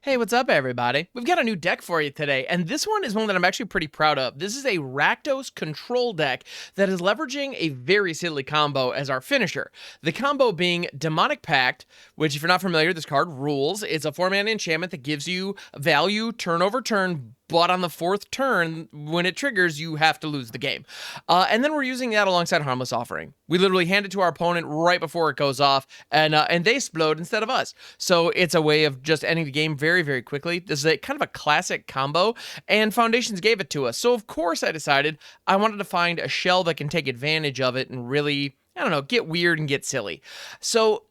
Hey, what's up, everybody? We've got a new deck for you today, and this one is one that I'm actually pretty proud of. This is a Rakdos control deck that is leveraging a very silly combo as our finisher. The combo being Demonic Pact, which, if you're not familiar, this card rules. It's a 4-mana enchantment that gives you value turn over turn, but on the 4th turn, when it triggers, you have to lose the game. And then we're using that alongside Harmless Offering. We literally hand it to our opponent right before it goes off, and they explode instead of us. So it's a way of just ending the game very, very quickly. This is a kind of a classic combo, and Foundations gave it to us. So of course I decided I wanted to find a shell that can take advantage of it and really, I don't know, get weird and get silly. So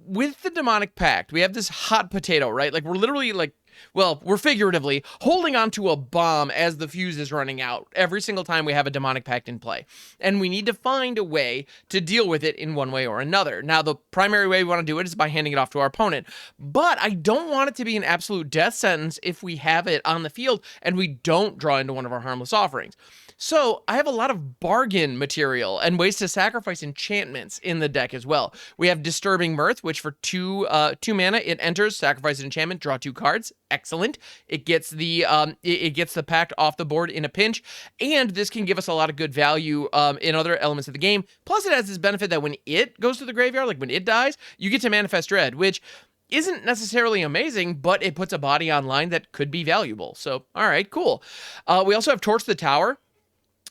with the Demonic Pact, we have this hot potato, right? Like, we're literally like, well, we're figuratively holding onto a bomb as the fuse is running out every single time we have a Demonic Pact in play. And we need to find a way to deal with it in one way or another. Now, the primary way we want to do it is by handing it off to our opponent. But I don't want it to be an absolute death sentence if we have it on the field and we don't draw into one of our Harmless Offerings. So I have a lot of bargain material and ways to sacrifice enchantments in the deck as well. We have Disturbing Mirth, which for two mana, it enters, sacrifice an enchantment, draw 2 cards. Excellent. It gets the pact off the board in a pinch, and this can give us a lot of good value in other elements of the game. Plus, it has this benefit that when it goes to the graveyard, like when it dies, you get to Manifest Dread, which isn't necessarily amazing, but it puts a body online that could be valuable. So, all right, cool. We also have Torch the Tower.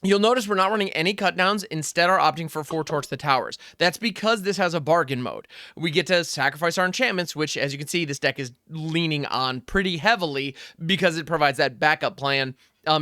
You'll notice we're not running any cutdowns, instead are opting for 4 Torch the Towers. That's because this has a bargain mode. We get to sacrifice our enchantments, which, as you can see, this deck is leaning on pretty heavily because it provides that backup plan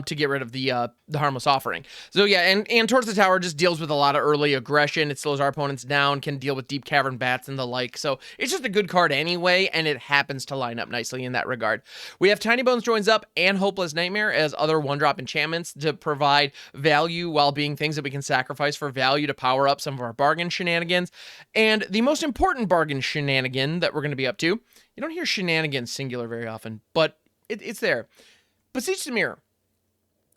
to get rid of the Harmless Offering. So yeah, and Torch the Tower just deals with a lot of early aggression. It slows our opponents down, can deal with Deep Cavern Bats and the like. So it's just a good card anyway, and it happens to line up nicely in that regard. We have Tinybones Joins Up and Hopeless Nightmare as other 1-drop enchantments to provide value while being things that we can sacrifice for value to power up some of our bargain shenanigans. And the most important bargain shenanigan that we're going to be up to, you don't hear shenanigans singular very often, but it's there. Beseech the Mirror.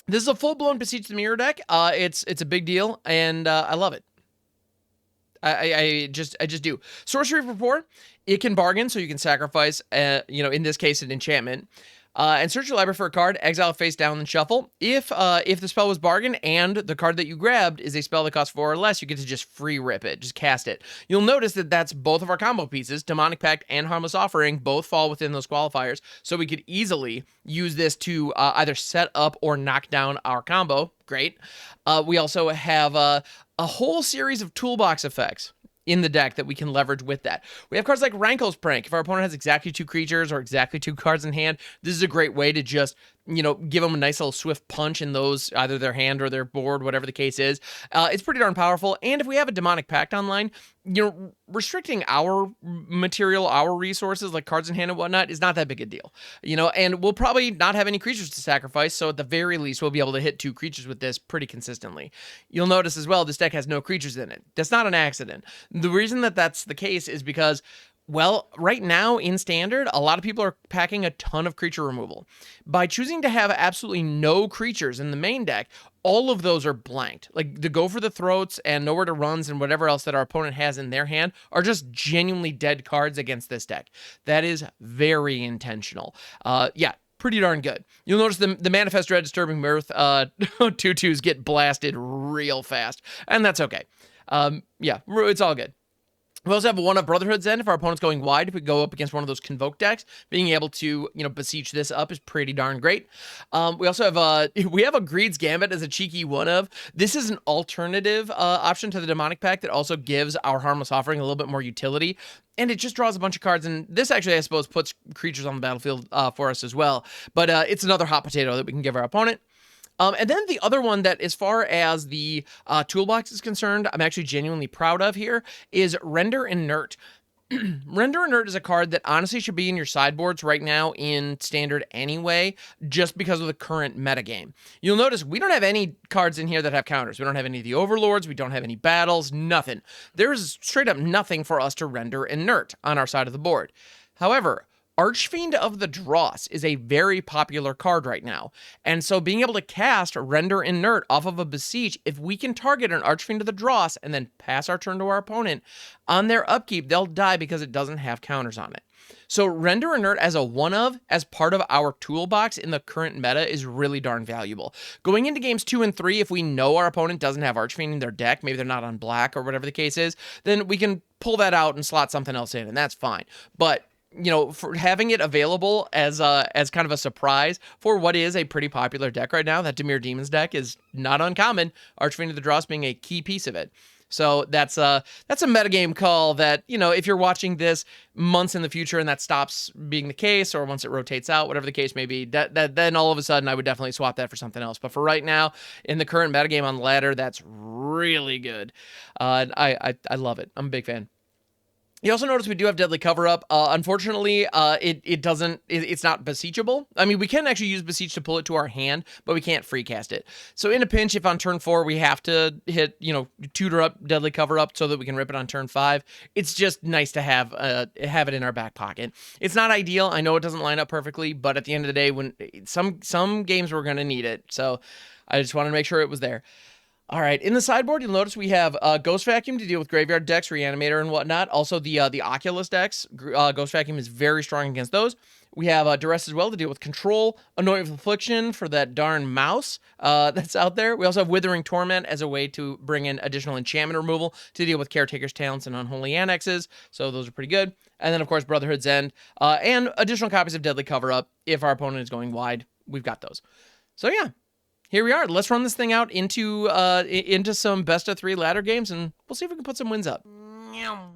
This is a full-blown Beseech the Mirror deck. It's a big deal, and I love it. I just do. Sorcery for 4, it can bargain, so you can sacrifice, in this case, an enchantment. And search your library for a card, exile it face down, and shuffle. If the spell was bargain and the card that you grabbed is a spell that costs 4 or less, you get to just free rip it, just cast it. You'll notice that that's both of our combo pieces, Demonic Pact and Harmless Offering, both fall within those qualifiers, so we could easily use this to either set up or knock down our combo. Great. We also have a whole series of toolbox effects in the deck that we can leverage with that. We have cards like Rankle's Prank. If our opponent has exactly 2 creatures or exactly 2 cards in hand, this is a great way to just, give them a nice little swift punch in those, either their hand or their board, whatever the case is. It's pretty darn powerful. And if we have a Demonic Pact online, restricting our material, our resources, like cards in hand and whatnot, is not that big a deal. And we'll probably not have any creatures to sacrifice, so at the very least, we'll be able to hit 2 creatures with this pretty consistently. You'll notice as well, this deck has no creatures in it. That's not an accident. The reason that that's the case is because, well, right now in Standard, a lot of people are packing a ton of creature removal. By choosing to have absolutely no creatures in the main deck, all of those are blanked. Like, the Go for the Throats and Nowhere to Runs and whatever else that our opponent has in their hand are just genuinely dead cards against this deck. That is very intentional. Pretty darn good. You'll notice the Manifest Dread, Disturbing Mirth 2/2s get blasted real fast, and that's okay. It's all good. We also have one of Brotherhood's End if our opponent's going wide. If we go up against one of those Convoke decks, being able to, beseech this up is pretty darn great. We also have a Greed's Gambit as a cheeky one of. This is an alternative option to the Demonic Pact that also gives our Harmless Offering a little bit more utility. And it just draws a bunch of cards, and this actually, I suppose, puts creatures on the battlefield for us as well. But it's another hot potato that we can give our opponent. And then the other one that, as far as the toolbox is concerned, I'm actually genuinely proud of here is Render Inert. Render Inert is a card that honestly should be in your sideboards right now in Standard anyway, just because of the current metagame. You'll notice we don't have any cards in here that have counters. We don't have any of the Overlords. We don't have any battles. Nothing. There's straight up nothing for us to Render Inert on our side of the board. However, Archfiend of the Dross is a very popular card right now, and so being able to cast Render Inert off of a Beseech, if we can target an Archfiend of the Dross and then pass our turn to our opponent, on their upkeep, they'll die because it doesn't have counters on it. So Render Inert as a one-of, as part of our toolbox in the current meta is really darn valuable. Going into games 2 and 3, if we know our opponent doesn't have Archfiend in their deck, maybe they're not on black or whatever the case is, then we can pull that out and slot something else in, and that's fine. But you know, for having it available as kind of a surprise for what is a pretty popular deck right now, that Dimir Demons deck is not uncommon. Archfiend of the Dross being a key piece of it. So that's a metagame call that, you know, if you're watching this months in the future and that stops being the case, or once it rotates out, whatever the case may be, that then all of a sudden I would definitely swap that for something else. But for right now, in the current metagame on ladder, that's really good. I love it. I'm a big fan. You also notice we do have Deadly Cover-Up. Unfortunately, it's not beseechable. I mean, we can actually use Beseech to pull it to our hand, but we can't free cast it. So in a pinch, if on turn 4 we have to hit, you know, tutor up Deadly Cover-Up so that we can rip it on turn 5, it's just nice to have it in our back pocket. It's not ideal. I know it doesn't line up perfectly, but at the end of the day, when some games we're going to need it. So I just wanted to make sure it was there. All right, in the sideboard, you'll notice we have Ghost Vacuum to deal with graveyard decks, Reanimator, and whatnot. Also, the Oculus decks, Ghost Vacuum is very strong against those. We have Duress as well to deal with control, Anoint with Affliction for that darn mouse that's out there. We also have Withering Torment as a way to bring in additional enchantment removal to deal with Caretaker's Talents and Unholy Annexes, so those are pretty good. And then, of course, Brotherhood's End, and additional copies of Deadly Cover-Up if our opponent is going wide. We've got those. So, yeah. Here we are. Let's run this thing out into some best-of-3 ladder games, and we'll see if we can put some wins up.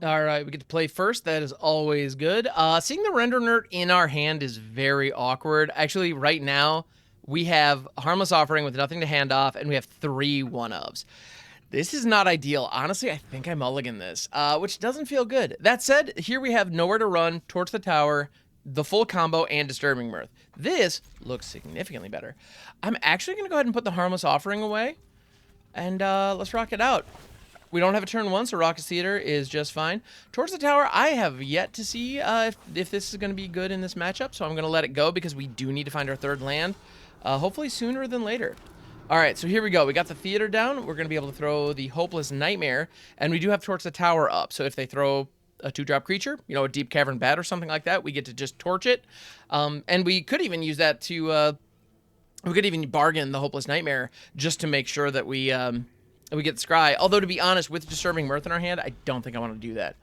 All right, we get to play first. That is always good. Seeing the Render Inert in our hand is very awkward. Actually, right now, we have Harmless Offering with nothing to hand off, and we have 3 one-ofs. This is not ideal. Honestly, I think I mulligan this, which doesn't feel good. That said, here we have Nowhere to Run, Torch the Tower, the full combo, and Disturbing Mirth. This looks significantly better. I'm actually going to go ahead and put the Harmless Offering away, and let's rock it out. We don't have a turn 1, so Raucous Theater is just fine. Towards the Tower, I have yet to see if this is going to be good in this matchup, so I'm going to let it go because we do need to find our 3rd land, hopefully sooner than later. All right, so here we go. We got the Theater down. We're going to be able to throw the Hopeless Nightmare, and we do have Towards the Tower up, so if they throw a 2-drop creature, you know, a Deep Cavern Bat or something like that, we get to just torch it. And we could even use that to, we could even bargain the Hopeless Nightmare just to make sure that we get the Scry. Although, to be honest, with Disturbing Mirth in our hand, I don't think I want to do that.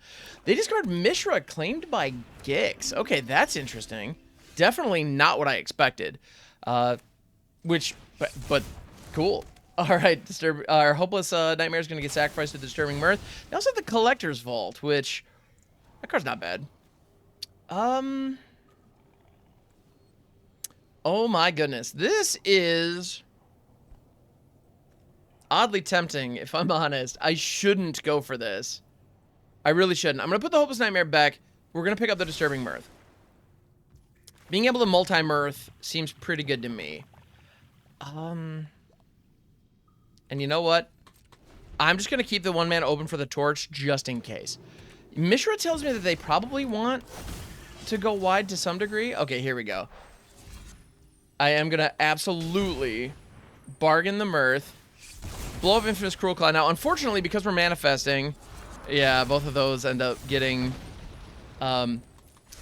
They discard Mishra, claimed by Gix. Okay, that's interesting. Definitely not what I expected. But cool. All right, our Hopeless Nightmare is going to get sacrificed to Disturbing Mirth. They also have the Collector's Vault, which... that card's not bad. Oh my goodness. This is oddly tempting, if I'm honest. I shouldn't go for this. I really shouldn't. I'm going to put the Hopeless Nightmare back. We're going to pick up the Disturbing Mirth. Being able to multi-Mirth seems pretty good to me. And you know what? I'm just going to keep the 1-man open for the Torch just in case. Mishra tells me that they probably want to go wide to some degree. Okay, here we go. I am going to absolutely bargain the Mirth. Blow up Infamous Cruel Claw. Now, unfortunately, because we're manifesting, yeah, both of those end up getting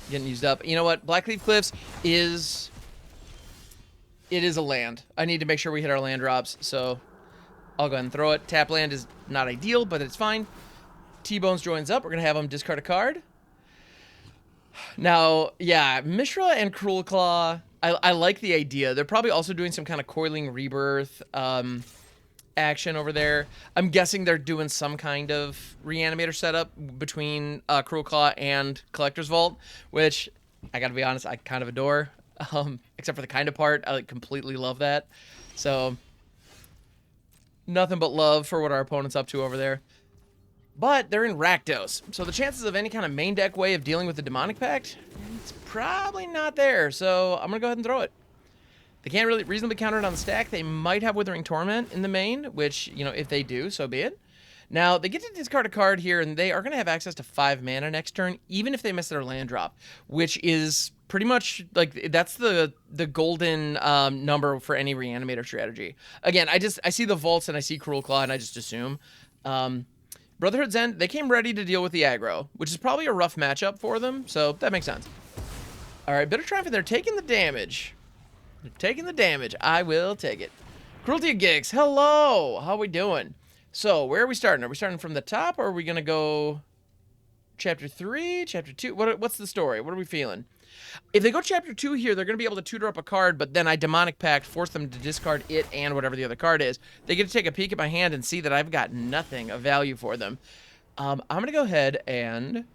used up. You know what? Blackcleave Cliffs is... it is a land. I need to make sure we hit our land drops, so I'll go ahead and throw it. Tap land is not ideal, but it's fine. Tinybones Joins Up. We're going to have them discard a card. Now, yeah, Mishra and Cruel Claw, I like the idea. They're probably also doing some kind of Coiling Rebirth action over there. I'm guessing they're doing some kind of Reanimator setup between Cruel Claw and Collector's Vault, which, I got to be honest, I kind of adore. Except for the kind of part. I completely love that. So, nothing but love for what our opponent's up to over there. But they're in Rakdos, so the chances of any kind of main deck way of dealing with the Demonic Pact, it's probably not there, so I'm going to go ahead and throw it. They can't really reasonably counter it on the stack. They might have Withering Torment in the main, which, you know, if they do, so be it. Now, they get to discard a card here, and they are going to have access to 5 mana next turn, even if they miss their land drop, which is pretty much, like, that's the golden number for any Reanimator strategy. Again, I see the Vaults, and I see Cruel Claw, and I just assume. Brotherhood's End, they came ready to deal with the aggro, which is probably a rough matchup for them, so that makes sense. All right, Bitter Triumph, they're taking the damage. They're taking the damage. I will take it. Cruelty of Gix, hello. How we doing? So, where are we starting? Are we starting from the top, or are we going to go Chapter 3, Chapter 2? What's the story? What are we feeling? If they go Chapter 2 here, they're going to be able to tutor up a card, but then I Demonic Pact, force them to discard it and whatever the other card is. They get to take a peek at my hand and see that I've got nothing of value for them. I'm going to go ahead and...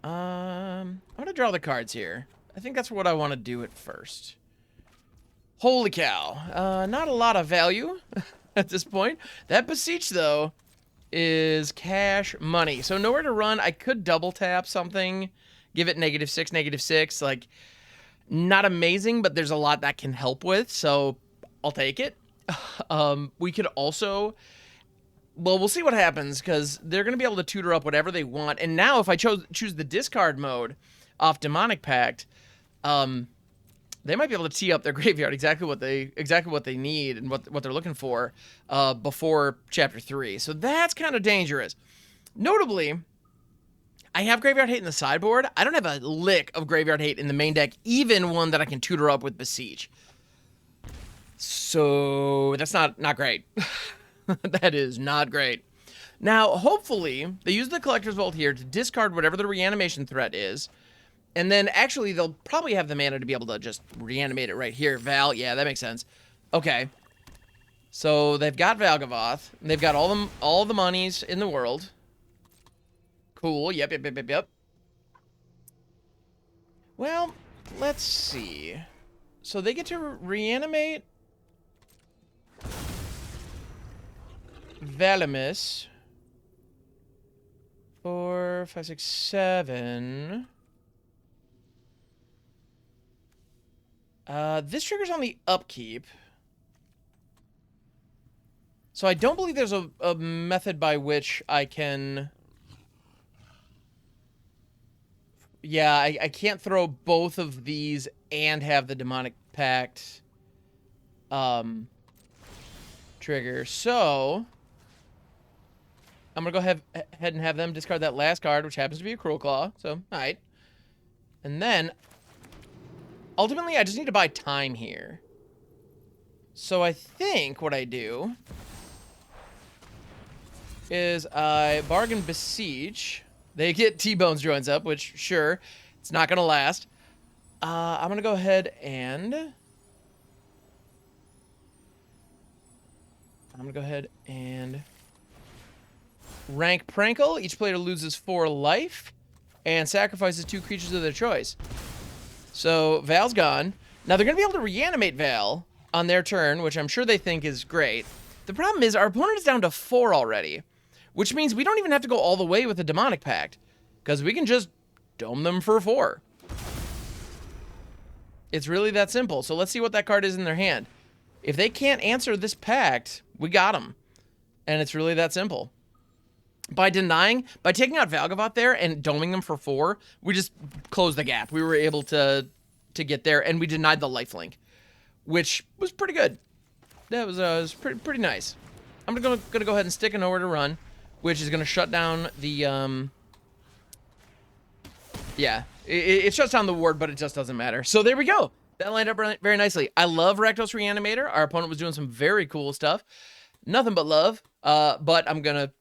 I'm going to draw the cards here. I think that's what I want to do at first. Holy cow. Not a lot of value at this point. That Beseech, though, is cash money. So nowhere to run. I could double tap something, give it -6, -6. Like, not amazing, but there's a lot that can help with, so I'll take it. We could also... Well, we'll see what happens, because they're going to be able to tutor up whatever they want. And now, if I choose the discard mode off Demonic Pact, they might be able to tee up their graveyard exactly what they need and what they're looking for before Chapter 3. So that's kind of dangerous. Notably, I have Graveyard Hate in the sideboard. I don't have a lick of Graveyard Hate in the main deck, even one that I can tutor up with Beseech. So that's not great. That is not great. Now, hopefully, they use the Collector's Vault here to discard whatever the reanimation threat is. And then, actually, they'll probably have the mana to be able to just reanimate it right here. Val, yeah, that makes sense. Okay. So, they've got Valgavoth. And they've got all the monies in the world. Cool. Yep. Well, let's see. So, they get to reanimate Valimus. 4, 5, 6, 7. This triggers on the upkeep. So I don't believe there's a method by which I can... Yeah, I can't throw both of these and have the Demonic Pact trigger. So I'm going to go ahead and have them discard that last card, which happens to be a Cruel Claw. So, alright. And then... Ultimately, I just need to buy time here. So I think what I do is I bargain Beseech. They get Tinybones Joins Up, which, sure, it's not going to last. I'm going to go ahead and... rank Rankle. Each player loses 4 life and sacrifices 2 creatures of their choice. So, Val's gone. Now, they're going to be able to reanimate Val on their turn, which I'm sure they think is great. The problem is, our opponent is down to 4 already, which means we don't even have to go all the way with the Demonic Pact, because we can just dome them for 4. It's really that simple. So, let's see what that card is in their hand. If they can't answer this pact, we got them. And it's really that simple. By taking out Valgavoth there and doming them for 4, we just closed the gap. We were able to get there, and we denied the lifelink, which was pretty good. That was pretty nice. I'm gonna go ahead and stick a Nowhere to Run, which is gonna shut down the yeah, it shuts down the ward, but it just doesn't matter. So there we go. That lined up very nicely. I love Rakdos Reanimator. Our opponent was doing some very cool stuff. Nothing but love. But I'm gonna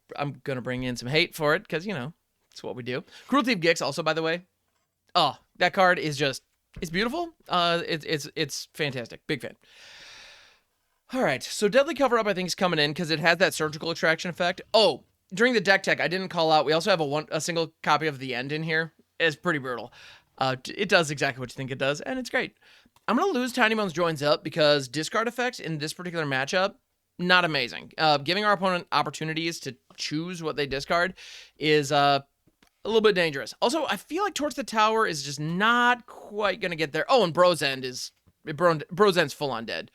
bring in some hate for it, because, you know, it's what we do. Cruelty of Gix, also, by the way. Oh, that card is just, it's beautiful. It's fantastic. Big fan. All right, so Deadly Cover-Up, I think, is coming in because it has that surgical extraction effect. Oh, during the deck tech, I didn't call out. We also have a single copy of The End in here. It's pretty brutal. It does exactly what you think it does, and it's great. I'm going to lose Tinybones Joins Up because discard effects in this particular matchup, not amazing. Giving our opponent opportunities to choose what they discard is a little bit dangerous. Also, I feel like Towards the Tower is just not quite going to get there. Oh, and Bro's End's full on dead.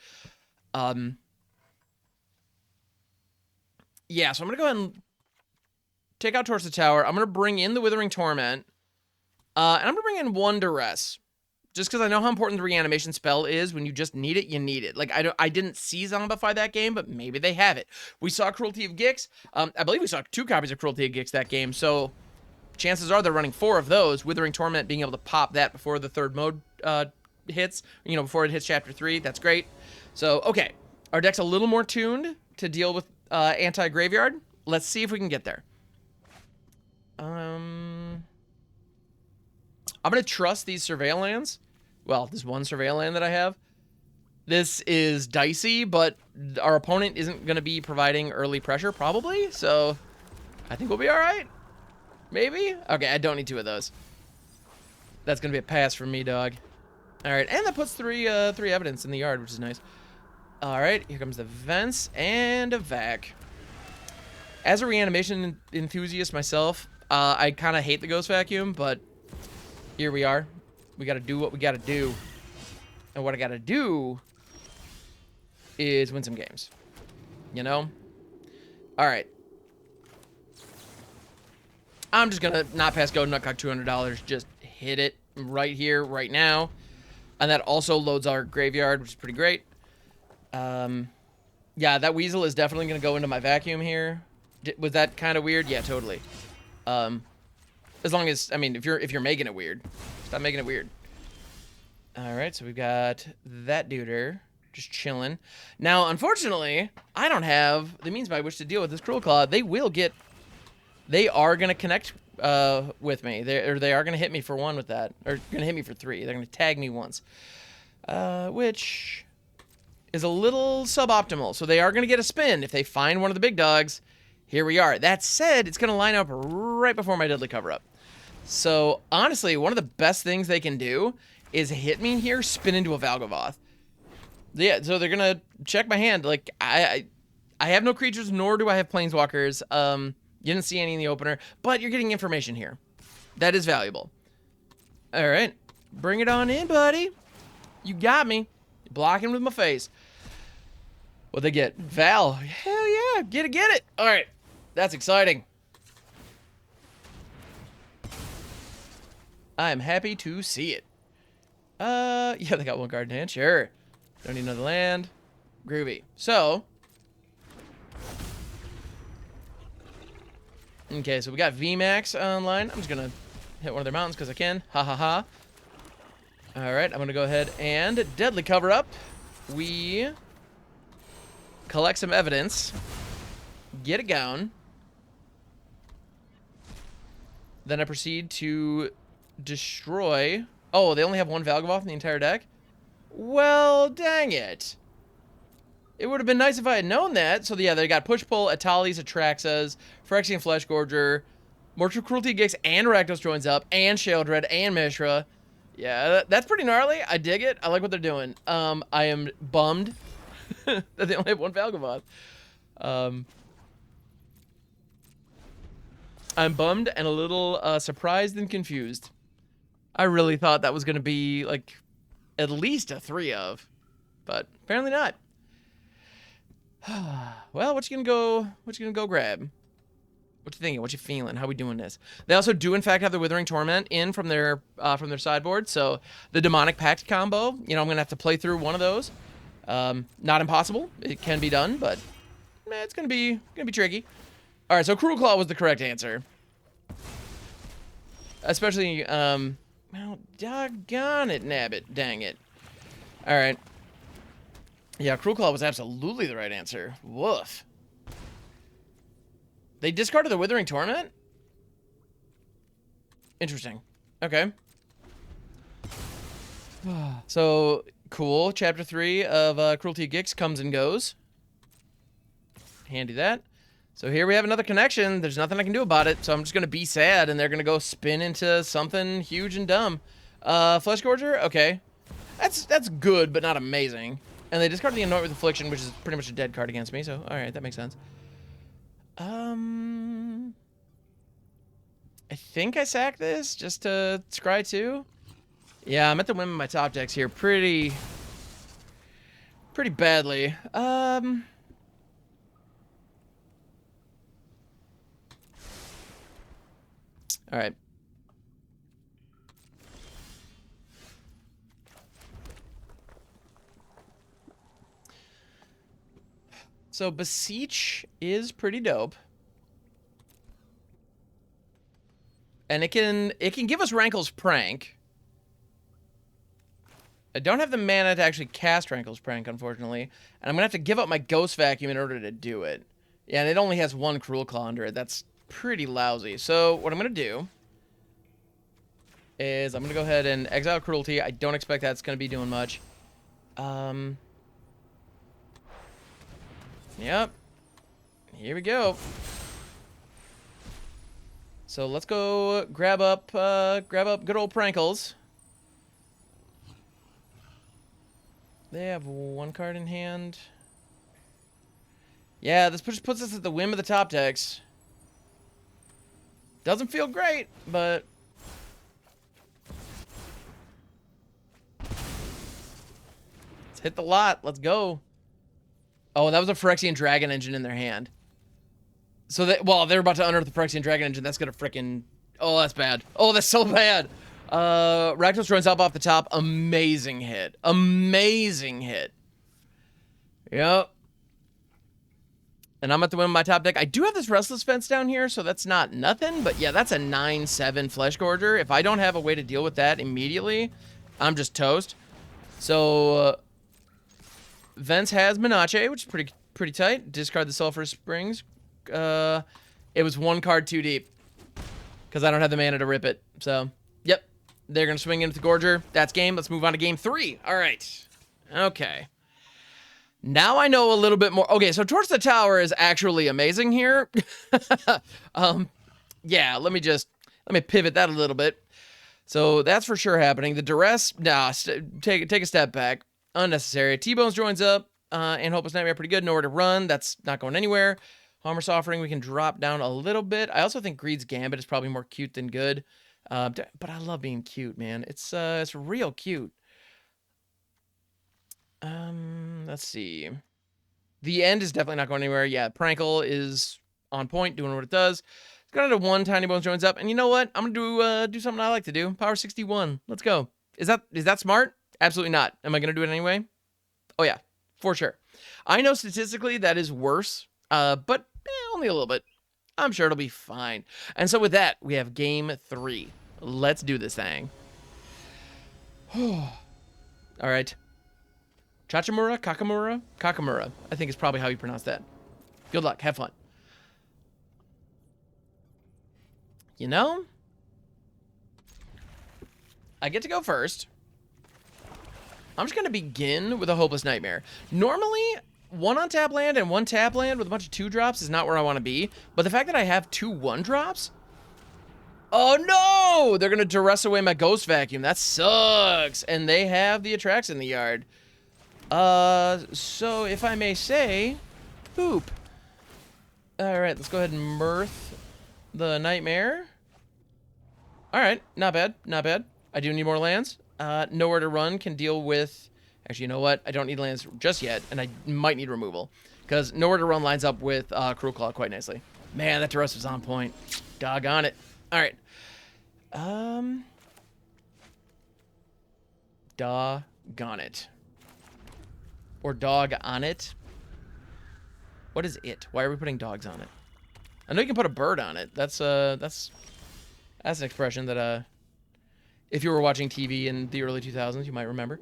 Yeah, so I'm going to go ahead and take out Towards the Tower. I'm going to bring in the Withering Torment. And I'm going to bring in 1 Duress. Just because I know how important the reanimation spell is. When you just need it, you need it. Like, I didn't see Zombify that game, but maybe they have it. We saw Cruelty of Gix. I believe we saw 2 copies of Cruelty of Gix that game. So, chances are they're running 4 of those. Withering Torment, being able to pop that before the 3rd mode hits, you know, before it hits Chapter 3. That's great. So, okay. Our deck's a little more tuned to deal with anti-graveyard. Let's see if we can get there. I'm going to trust these Surveil lands. Well, this one Surveil land that I have. This is dicey, but our opponent isn't going to be providing early pressure, probably. So, I think we'll be all right. Maybe? Okay, I don't need 2 of those. That's going to be a pass from me, dog. All right, and that puts 3 evidence in the yard, which is nice. All right, here comes the Vents and a Vac. As a reanimation enthusiast myself, I kind of hate the Ghost Vacuum, but here we are. We got to do what we got to do. And what I got to do is win some games. You know? All right. I'm just going to not pass go, nutcock $200. Just hit it right here, right now. And that also loads our graveyard, which is pretty great. Yeah, that Weasel is definitely going to go into my vacuum here. Was that kind of weird? Yeah, totally. As long as, I mean, if you're making it weird, stop making it weird. All right, so we've got that duder just chilling. Now, unfortunately, I don't have the means by which to deal with this Cruel Claw. They are going to connect with me. They are going to hit me for 1 with that. Or going to hit me for 3. They're going to tag me once. Which is a little suboptimal. So they are going to get a spin if they find one of the big dogs. Here we are. That said, it's going to line up right before my Deadly Cover-Up. So, honestly, one of the best things they can do is hit me here, spin into a Valgavoth. Yeah, so they're going to check my hand. Like, I have no creatures, nor do I have Planeswalkers. You didn't see any in the opener, but you're getting information here. That is valuable. All right. Bring it on in, buddy. You got me. Blocking with my face. What'd they get? Val. Hell yeah. Get it. All right. That's exciting. I am happy to see it. Yeah, they got 1 card in hand. Sure. Don't need another land. Groovy. So. Okay, so we got VMAX online. I'm just going to hit one of their mountains because I can. Ha ha ha. All right, I'm going to go ahead and Deadly Cover-Up. We collect some evidence. Get it going. Then I proceed to destroy... Oh, they only have 1 Valgavoth in the entire deck? Well, dang it. It would have been nice if I had known that. So, yeah, they got Push-Pull, Atalis, Atraxas, Phyrexian Fleshgorger, Mortal Cruelty Gix, and Rakdos Joins Up, and Sheldred, and Mishra. Yeah, that's pretty gnarly. I dig it. I like what they're doing. I am bummed that they only have 1 Valgavoth. I'm bummed and a little surprised and confused. I really thought that was going to be, like, at least a 3 of. But apparently not. Well, what you gonna go grab? What you thinking? What you feeling? How we doing this? They also do, in fact, have the Withering Torment in from their sideboard. So the Demonic Pact combo, you know, I'm gonna have to play through one of those. Not impossible. It can be done, but it's gonna be tricky. All right, so Cruel Claw was the correct answer. Especially, well, doggone it, nabbit, dang it. All right. Yeah, Cruel Claw was absolutely the right answer. Woof. They discarded the Withering Torment? Interesting. Okay. So, cool. Chapter 3 of Cruelty Gix comes and goes. Handy that. So here we have another connection. There's nothing I can do about it, so I'm just going to be sad, and they're going to go spin into something huge and dumb. Fleshgorger? Okay. That's good, but not amazing. And they discard the Anoint with Affliction, which is pretty much a dead card against me, so alright, that makes sense. I think I sack this just to scry 2. Yeah, I'm at the whim of my top decks here pretty badly. Alright. So Beseech is pretty dope. And it can give us Rankle's Prank. I don't have the mana to actually cast Rankle's Prank, unfortunately. And I'm going to have to give up my Ghost Vacuum in order to do it. Yeah, and it only has 1 Cruel Claw under it. That's pretty lousy. So what I'm going to do is I'm going to go ahead and exile Cruelty. I don't expect that's going to be doing much. Yep. Here we go. So let's go grab up good old Prankles. They have 1 card in hand. Yeah, this puts us at the whim of the top decks. Doesn't feel great, but... let's hit the lot. Let's go. Oh, that was a Phyrexian Dragon Engine in their hand. So, they're about to unearth the Phyrexian Dragon Engine. That's gonna frickin'... oh, that's bad. Oh, that's so bad. Rakdos Joins Up off the top. Amazing hit. Amazing hit. Yep. And I'm at the win my top deck. I do have this Restless Vents down here, so that's not nothing. But yeah, that's a 9/7 Flesh Gorger. If I don't have a way to deal with that immediately, I'm just toast. So, Vents has Menache, which is pretty tight. Discard the Sulfurous Springs. It was 1 card too deep. Because I don't have the mana to rip it. So, yep. They're going to swing into the Gorger. That's game. Let's move on to game 3. All right. Okay. Now I know a little bit more. Okay, so Torch the Tower is actually amazing here. Yeah, let me pivot that a little bit. So that's for sure happening. The Duress, nah, take a step back. Unnecessary. Tinybones Joins Up, and Hopeless Nightmare pretty good. Nowhere to run. That's not going anywhere. Harmless Offering, we can drop down a little bit. I also think Greed's Gambit is probably more cute than good. But I love being cute, man. It's real cute. Let's see. The End is definitely not going anywhere. Yeah, Rankle is on point, doing what it does. It's got into 1, Tinybones Joins Up. And you know what? I'm gonna do something I like to do. Power 61. Let's go. Is that smart? Absolutely not. Am I gonna do it anyway? Oh yeah, for sure. I know statistically that is worse, but only a little bit. I'm sure it'll be fine. And so with that, we have game 3. Let's do this thing. All right. Kakamura, I think is probably how you pronounce that. Good luck. Have fun. You know, I get to go first. I'm just going to begin with a Hopeless Nightmare. Normally, 1 on-tap land and 1 tap land with a bunch of 2-drops is not where I want to be. But the fact that I have 2 1-drops... oh, no! They're going to Duress away my Ghost Vacuum. That sucks. And they have the Attracts in the yard. So if I may say, poop. Alright, let's go ahead and Mirth the Nightmare. Alright, not bad, not bad. I do need more lands. Nowhere to Run can deal with... actually, you know what? I don't need lands just yet, and I might need removal. Because Nowhere to Run lines up with Cruel Claw quite nicely. Man, that Duress was on point. Doggone it. Alright. Doggone it. Or dog on it. What is it? Why are we putting dogs on it? I know you can put a bird on it. That's an expression that if you were watching TV in the early 2000s, you might remember.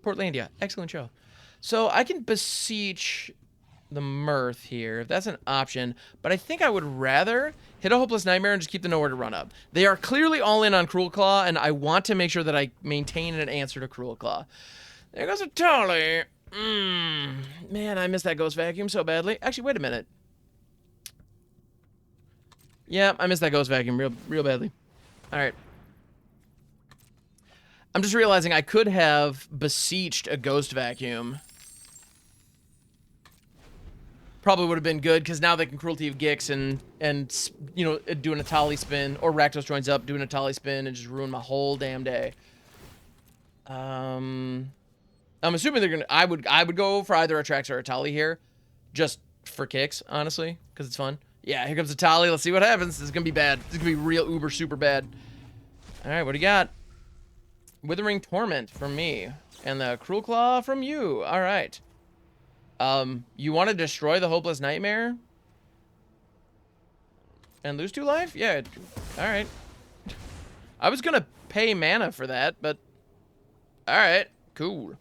Portlandia, excellent show. So I can beseech the Mirth here, if that's an option, but I think I would rather hit a Hopeless Nightmare and just keep the Nowhere to Run up. They are clearly all in on Cruel Claw, and I want to make sure that I maintain an answer to Cruel Claw. There goes a Tolly. Man, I miss that Ghost Vacuum so badly. Actually, wait a minute. Yeah, I miss that Ghost Vacuum real badly. All right. I'm just realizing I could have beseeched a Ghost Vacuum. Probably would have been good, because now they can Cruelty of Gix and you know, do an Atali spin, or Rakdos Joins Up, do an Atali spin, and just ruin my whole damn day. I'm assuming they're gonna... I would go for either Attracts or Atali here, just for kicks, honestly, because it's fun. Yeah, here comes Atali. Let's see what happens. This is gonna be bad. This is gonna be real uber super bad. All right, what do you got? Withering Torment from me, and the Cruel Claw from you. All right. You want to destroy the Hopeless Nightmare? And lose 2 life? Yeah. Alright. I was gonna pay mana for that, but... Alright. Cool.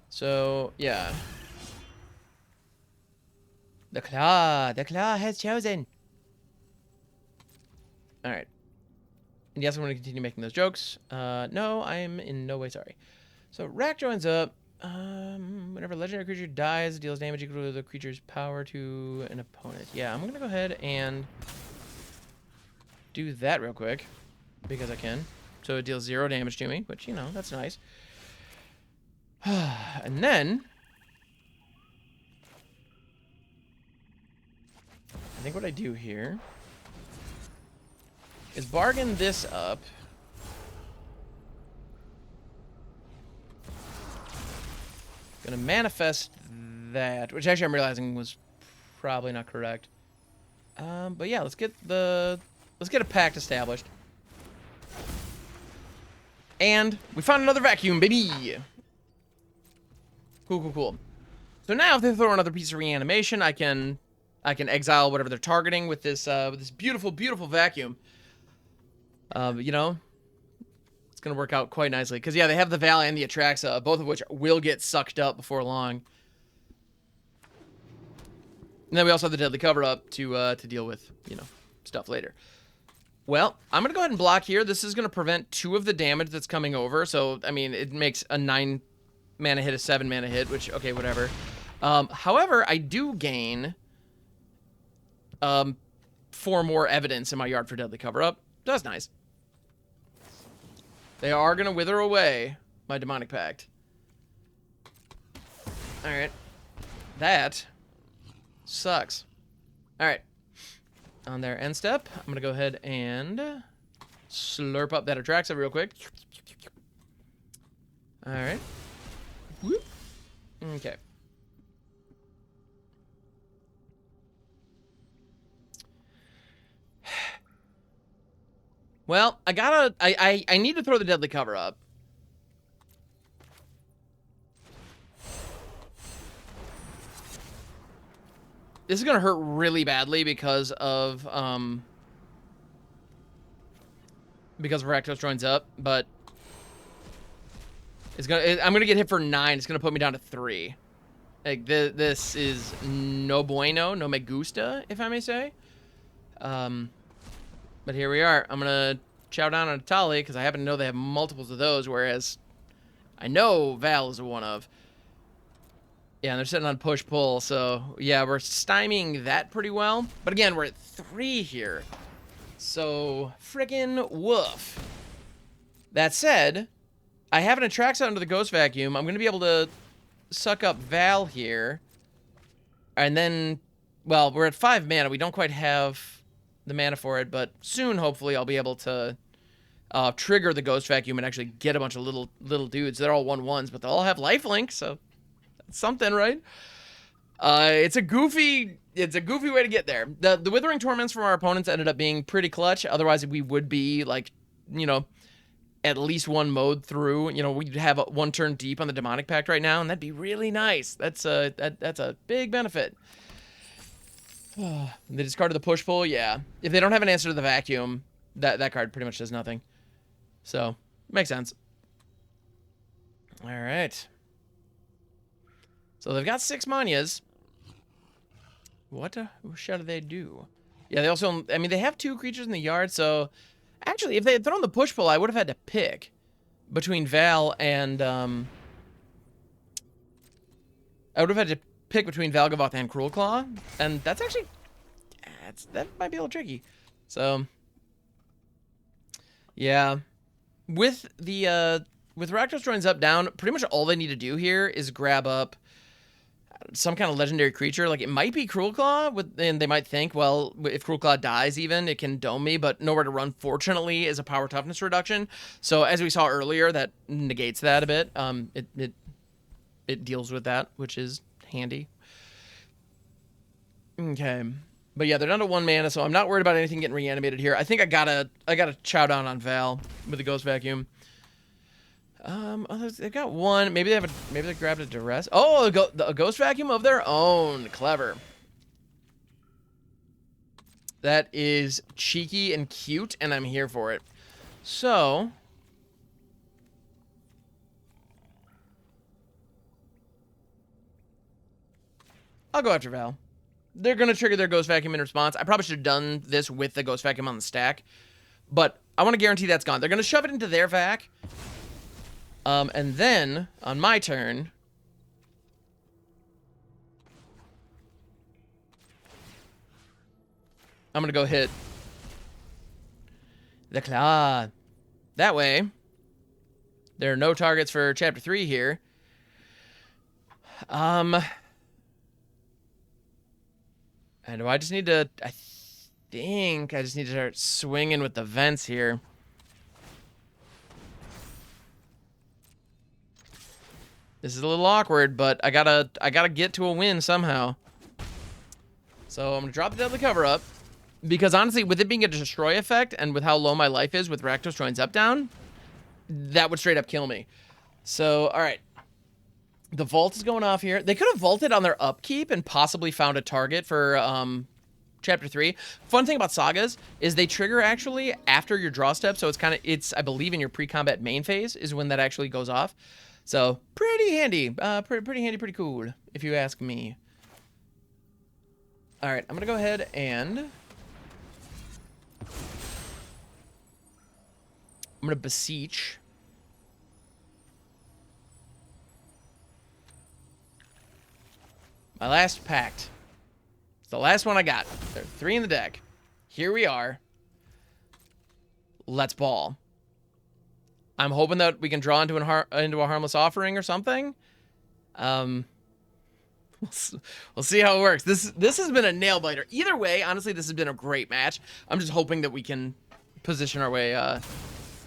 So, yeah. The claw has chosen. Alright. And yes, I'm going to continue making those jokes. No, I am in no way sorry. So, Rack joins up. Whenever a legendary creature dies, it deals damage equal to the creature's power to an opponent. Yeah, I'm going to go ahead and do that real quick. Because I can. So it deals 0 damage to me, which, you know, that's nice. And then... I think what I do here is bargain this up. Gonna manifest that, which actually I'm realizing was probably not correct. But yeah, let's get a pact established. And we found another vacuum, baby. Cool. So now if they throw another piece of reanimation, I can exile whatever they're targeting with this beautiful vacuum. You know, it's gonna work out quite nicely because yeah, they have the Val and the Atraxa, both of which will get sucked up before long. And then we also have the Deadly Cover Up to deal with, you know, stuff later. Well, I'm gonna go ahead and block here. This is gonna prevent 2 of the damage that's coming over. So I mean, it makes a 9 mana hit a 7 mana hit, which okay, whatever. However, I do gain 4 more evidence in my yard for Deadly Cover Up. That's nice. They are gonna wither away my Demonic Pact. Alright. That sucks. Alright. On their end step, I'm gonna go ahead and slurp up that Atraxa real quick. Alright. Whoop. Okay. Well, I need to throw the Deadly Cover Up. This is gonna hurt really badly because of Rakdos joins up, but I'm gonna get hit for 9. It's gonna put me down to 3. Like this is no bueno, no me gusta, if I may say. But here we are. I'm gonna chow down on Tali because I happen to know they have multiples of those, whereas I know Val is one of. Yeah, and they're sitting on push-pull, so yeah, we're stymieing that pretty well. But again, we're at 3 here. So, friggin' woof. That said, I have an Atraxa under the Ghost Vacuum. I'm going to be able to suck up Val here. And then, well, we're at 5 mana. We don't quite have the mana for it, but soon, hopefully, I'll be able to trigger the Ghost Vacuum and actually get a bunch of little dudes. They're all 1/1s, but they'll all have lifelink, so... something, right? It's a goofy way to get there. The Withering Torments from our opponents ended up being pretty clutch. Otherwise, we would be like, you know, at least 1 mode through. You know, we'd have 1 turn deep on the Demonic Pact right now, and that'd be really nice. That's a big benefit. They discarded the push pull. Yeah, if they don't have an answer to the vacuum, that card pretty much does nothing. So makes sense. All right. So they've got 6 Manyas. What shall they do? Yeah, they also... I mean, they have 2 creatures in the yard, so... Actually, if they had thrown the push-pull, I would have had to pick between Val and... I would have had to pick between Valgavoth and Cruel Claw, and that's actually... that might be a little tricky. So... yeah. With the... with Rakdos joins up down, pretty much all they need to do here is grab up some kind of legendary creature. Like, it might be Cruel Claw, and they might think, well, if Cruel Claw dies even, it can dome me, but Nowhere to Run, fortunately, is a power toughness reduction. So, as we saw earlier, that negates that a bit. It deals with that, which is handy. Okay. But yeah, they're down to 1 mana, so I'm not worried about anything getting reanimated here. I think I gotta chow down on Val with the Ghost Vacuum. They got 1. Maybe they grabbed a Duress. Oh, a Ghost Vacuum of their own. Clever. That is cheeky and cute, and I'm here for it. So I'll go after Val. They're going to trigger their Ghost Vacuum in response. I probably should have done this with the Ghost Vacuum on the stack, but I want to guarantee that's gone. They're going to shove it into their vac. And then, on my turn, I'm going to go hit the Claw. That way, there are no targets for Chapter 3 here. And do I just need to... I think I just need to start swinging with the vents here. This is a little awkward, but I gotta get to a win somehow. So I'm gonna drop the Deadly Cover Up. Because honestly, with it being a destroy effect, and with how low my life is with Rakdos Joins Up down, that would straight up kill me. So, alright. The vault is going off here. They could have vaulted on their upkeep and possibly found a target for Chapter 3. Fun thing about sagas is they trigger actually after your draw step, so it's I believe in your pre-combat main phase is when that actually goes off. So pretty handy, pretty handy, pretty cool, if you ask me. All right, I'm gonna go ahead and I'm gonna beseech. My last pact. It's the last one I got. There are 3 in the deck. Here we are. Let's ball. I'm hoping that we can draw into a Harmless Offering or something. We'll see how it works. This has been a nail biter. Either way, honestly, this has been a great match. I'm just hoping that we can position our way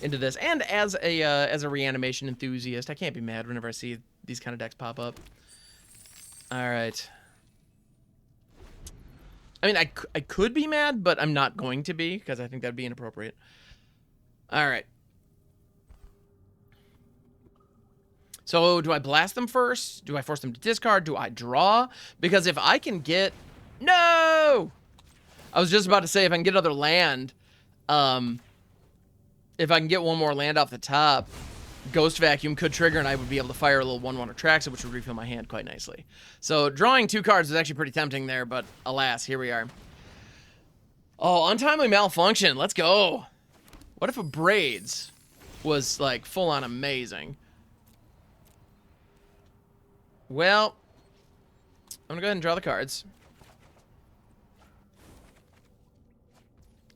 into this. And as a reanimation enthusiast, I can't be mad whenever I see these kind of decks pop up. All right. I mean, I could be mad, but I'm not going to be because I think that'd be inappropriate. All right. So do I blast them first? Do I force them to discard? Do I draw? Because if I can get... No! I was just about to say if I can get another land, if I can get one more land off the top, Ghost Vacuum could trigger and I would be able to fire a little 1/1 Atraxa, which would refill my hand quite nicely. So drawing 2 cards is actually pretty tempting there, but alas, here we are. Oh, Untimely Malfunction. Let's go. What if a Braids was like full-on amazing? Well, I'm gonna go ahead and draw the cards.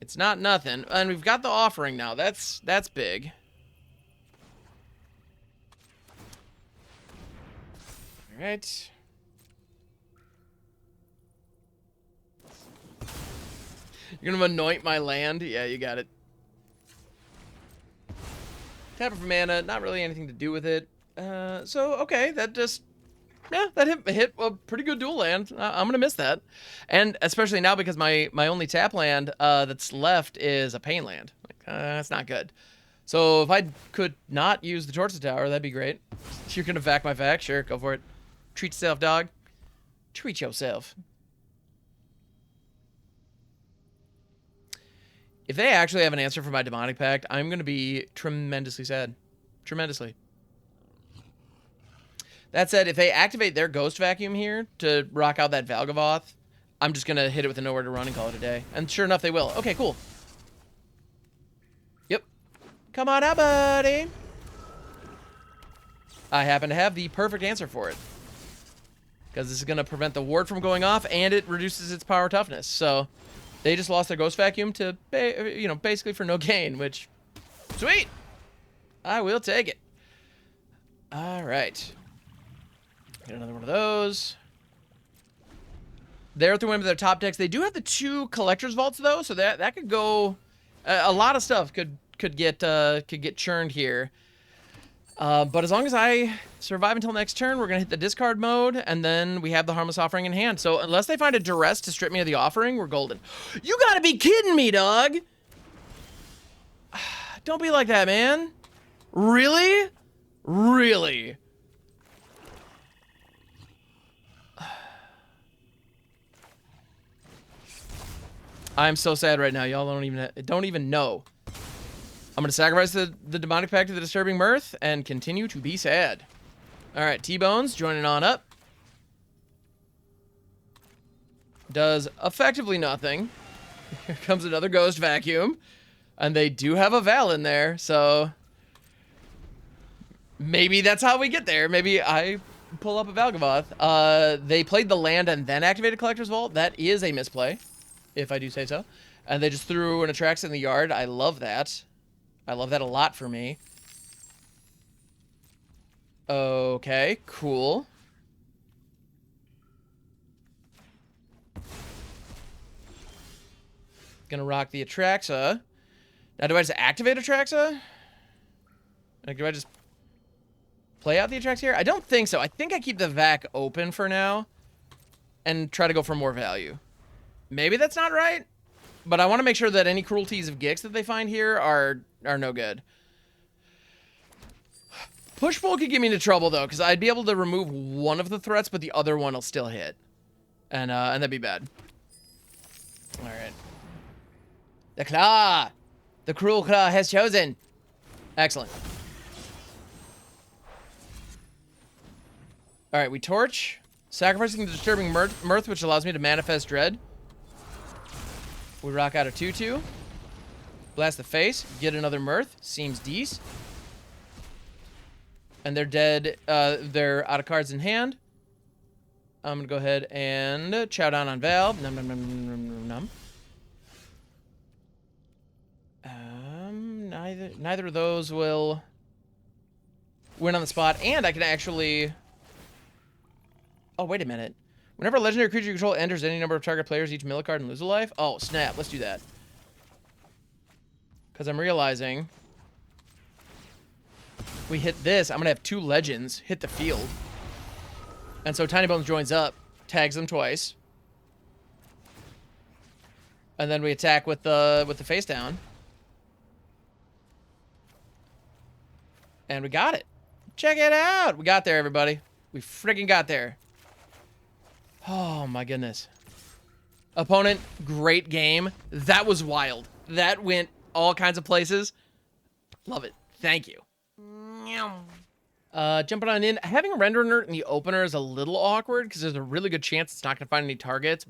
It's not nothing, and we've got the offering now. That's big. All right. You're gonna anoint my land? Yeah, you got it. Tap it for mana, not really anything to do with it. So okay, that just... Yeah, that hit a pretty good dual land. I'm going to miss that. And especially now because my only tap land that's left is a pain land. Like, that's not good. So if I could not use the Torch Tower, that'd be great. You're going to vac my vac? Sure, go for it. Treat yourself, dog. Treat yourself. If they actually have an answer for my Demonic Pact, I'm going to be tremendously sad. Tremendously. That said, if they activate their Ghost Vacuum here to rock out that Valgavoth, I'm just going to hit it with a Nowhere to Run and call it a day. And sure enough, they will. Okay, cool. Yep. Come on out, buddy. I happen to have the perfect answer for it. Because this is going to prevent the ward from going off, and it reduces its power toughness. So, they just lost their Ghost Vacuum to, basically for no gain, which... Sweet! I will take it. All right. Get another one of those. They're through one of their top decks. They do have the 2 Collector's Vaults though, so that could go. A lot of stuff could get churned here. But as long as I survive until next turn, we're going to hit the discard mode, and then we have the Harmless Offering in hand. So unless they find a Duress to strip me of the offering, we're golden. You gotta be kidding me, dog! Don't be like that, man. Really? Really? I'm so sad right now. Y'all don't even know. I'm gonna sacrifice the Demonic Pact to the Disturbing Mirth and continue to be sad. Alright, T-Bones joining on up. Does effectively nothing. Here comes another Ghost Vacuum. And they do have a Val in there, so... maybe that's how we get there. Maybe I pull up a Valgavoth. They played the land and then activated Collector's Vault. That is a misplay, if I do say so. And they just threw an Atrax in the yard. I love that. I love that a lot for me. Okay, cool. Gonna rock the Atraxa. Now, do I just activate Atraxa? Like, do I just play out the Atraxa here? I don't think so. I think I keep the Vac open for now and try to go for more value. Maybe that's not right, but I want to make sure that any cruelties of Gix that they find here are no good. Push-pull could get me into trouble, though, because I'd be able to remove one of the threats, but the other one will still hit. And that'd be bad. All right. The Claw! The Cruel Claw has chosen. Excellent. All right, we torch. Sacrificing the Disturbing Mirth, which allows me to manifest Dread. We rock out a 2/2. Blast the face. Get another Mirth. Seems decent. And they're dead. They're out of cards in hand. I'm going to go ahead and chow down on Val. Num, num, num, num, num, num. Neither of those will win on the spot. And I can actually... oh, wait a minute. Whenever a legendary creature you control enters any number of target players, each mill a card and lose a life. Oh, snap. Let's do that. Because I'm realizing... we hit this, I'm going to have 2 legends hit the field. And so Tinybones Joins Up, tags them twice. And then we attack with the face down. And we got it. Check it out. We got there, everybody. We freaking got there. Oh, my goodness. Opponent, great game. That was wild. That went all kinds of places. Love it. Thank you. Jumping on in. Having Render Inert in the opener is a little awkward because there's a really good chance it's not going to find any targets.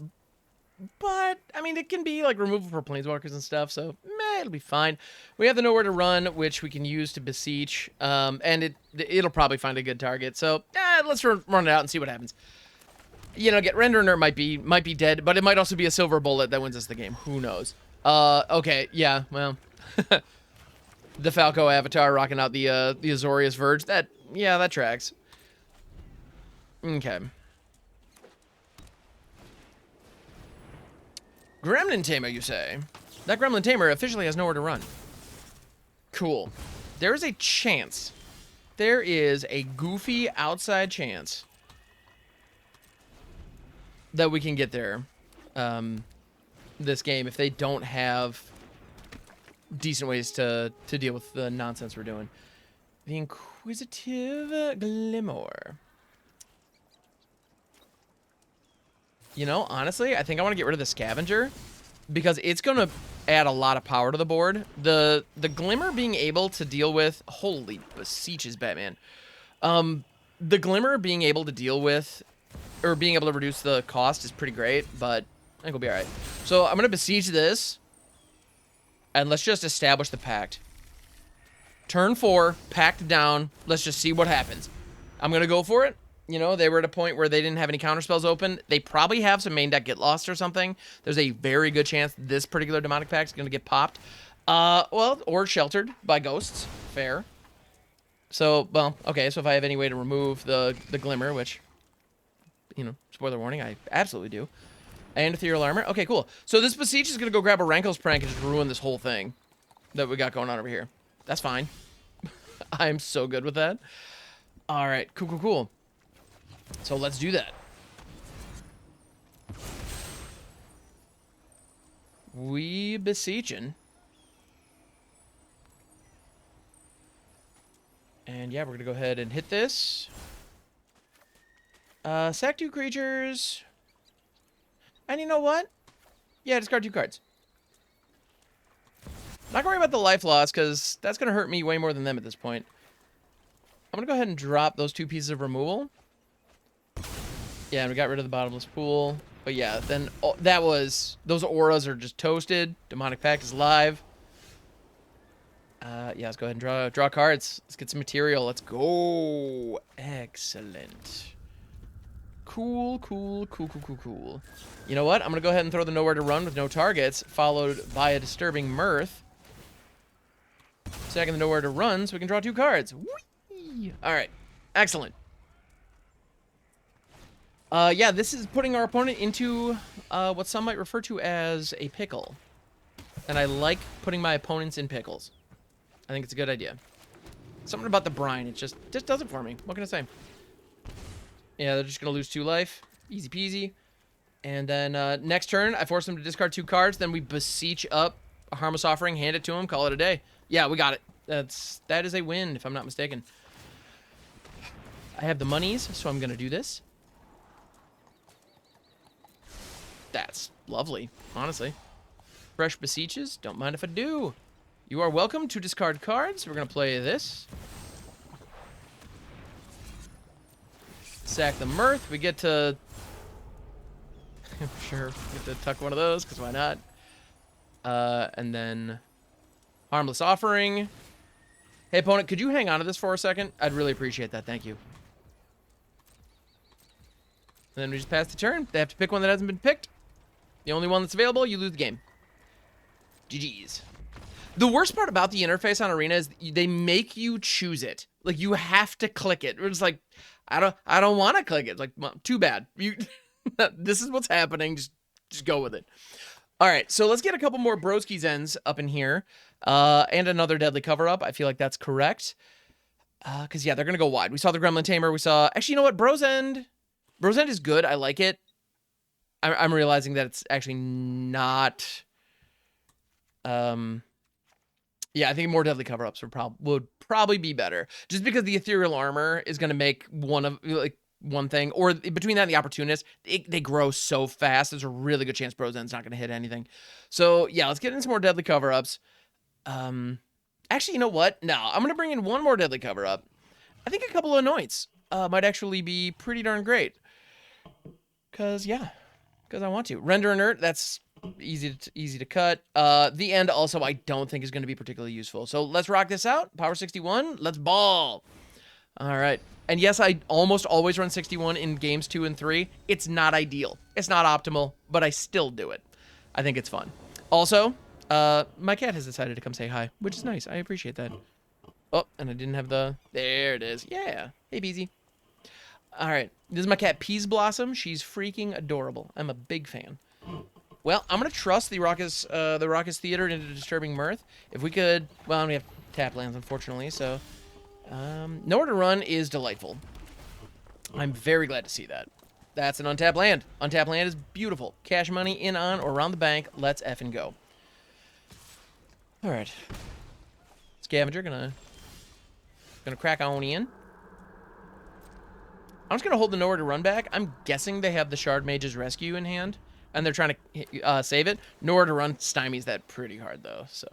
But, I mean, it can be, like, removal for Planeswalkers and stuff, so, meh, it'll be fine. We have the Nowhere to Run, which we can use to Beseech, and it'll probably find a good target. So, let's run it out and see what happens. You know, Render Inert might be dead, but it might also be a silver bullet that wins us the game. Who knows? Okay, yeah, well... the Falco Avatar rocking out the Azorius Verge. That tracks. Okay. Gremlin Tamer, you say? That Gremlin Tamer officially has nowhere to run. Cool. There is a chance. There is a goofy outside chance that we can get there this game if they don't have decent ways to deal with the nonsense we're doing. The Inquisitive Glimmer. You know, honestly, I think I want to get rid of the Scavenger because it's going to add a lot of power to the board. The Glimmer being able to deal with... holy beseeches, Batman. The Glimmer being able to deal with... or being able to reduce the cost is pretty great, but I think we'll be alright. So I'm going to Beseech this. And let's just establish the pact. Turn 4, pact down. Let's just see what happens. I'm going to go for it. You know, they were at a point where they didn't have any counterspells open. They probably have some main deck Get Lost or something. There's a very good chance this particular Demonic Pact is going to get popped. Well, or sheltered by ghosts. Fair. So, well, okay, so if I have any way to remove the Glimmer, which, you know, spoiler warning, I absolutely do. And Ethereal Armor. Okay, cool. So this Beseech is going to go grab a Rankle's Prank and just ruin this whole thing that we got going on over here. That's fine. I'm so good with that. All right, cool, cool, cool. So let's do that. We beseeching. And yeah, we're gonna go ahead and hit this. Sack 2 creatures. And you know what? Yeah, discard 2 cards. Not gonna worry about the life loss, because that's gonna hurt me way more than them at this point. I'm gonna go ahead and drop those 2 pieces of removal. Yeah, and we got rid of the bottomless pool. But yeah, then that was... Those auras are just toasted. Demonic Pact is live. Yeah, let's go ahead and draw cards. Let's get some material. Let's go. Excellent. Cool, cool, cool, cool, cool, cool. You know what? I'm going to go ahead and throw the Nowhere to Run with no targets, followed by a Disturbing Mirth. Second the Nowhere to Run, so we can draw 2 cards. Whee! All right. Excellent. Yeah, this is putting our opponent into what some might refer to as a pickle. And I like putting my opponents in pickles. I think it's a good idea. Something about the brine, it just does it for me. What can I say? Yeah, they're just going to lose 2 life. Easy peasy. And then next turn, I force them to discard 2 cards. Then we beseech up a Harmless Offering, hand it to them, call it a day. Yeah, we got it. That is a win, if I'm not mistaken. I have the monies, so I'm going to do this. That's lovely, honestly. Fresh beseeches, don't mind if I do. You are welcome to discard cards. We're going to play this. Sack the Mirth. We get to... sure, we get to tuck one of those, because why not? And then... Harmless Offering. Hey, opponent, could you hang on to this for a second? I'd really appreciate that. Thank you. And then we just pass the turn. They have to pick one that hasn't been picked. The only one that's available, you lose the game. GG's. The worst part about the interface on Arena is they make you choose it. Like, you have to click it. It's like, I don't want to click it. Like, well, too bad. This is what's happening. Just go with it. All right, so let's get a couple more Broski's Ends up in here. And another Deadly Cover-Up. I feel like that's correct. Because, yeah, they're going to go wide. We saw the Gremlin Tamer. We saw... Actually, you know what? Bros End is good. I like it. I'm realizing that it's actually not... Yeah, I think more Deadly Cover-Ups would probably be better. Just because the Ethereal Armor is going to make one thing. Or between that and the Opportunist, they grow so fast. There's a really good chance Bros End's not going to hit anything. So, yeah, let's get into some more Deadly Cover-Ups. Actually, you know what? No, I'm going to bring in one more Deadly Cover-Up. I think a couple of Anoints might actually be pretty darn great. Because I want to. Render Inert, that's easy to cut. The End also I don't think is going to be particularly useful. So let's rock this out. Power 61, let's ball. All right. And yes, I almost always run 61 in games 2 and 3. It's not ideal. It's not optimal, but I still do it. I think it's fun. Also, my cat has decided to come say hi, which is nice. I appreciate that. Oh, and I didn't have the... There it is. Yeah. Hey, Beezy. All right. This is my cat, Peas Blossom. She's freaking adorable. I'm a big fan. Well, I'm going to trust the Raucous Theater into Disturbing Mirth. If we could... Well, we have tap lands, unfortunately, so... Nowhere to Run is delightful. I'm very glad to see that. That's an untapped land. Untapped land is beautiful. Cash money in, on, or around the bank. Let's effing go. All right. Scavenger gonna crack on in. I'm just gonna hold the Nowhere to Run back. I'm guessing they have the Shard Mage's Rescue in hand, and they're trying to save it. Nowhere to Run stymies that pretty hard though, so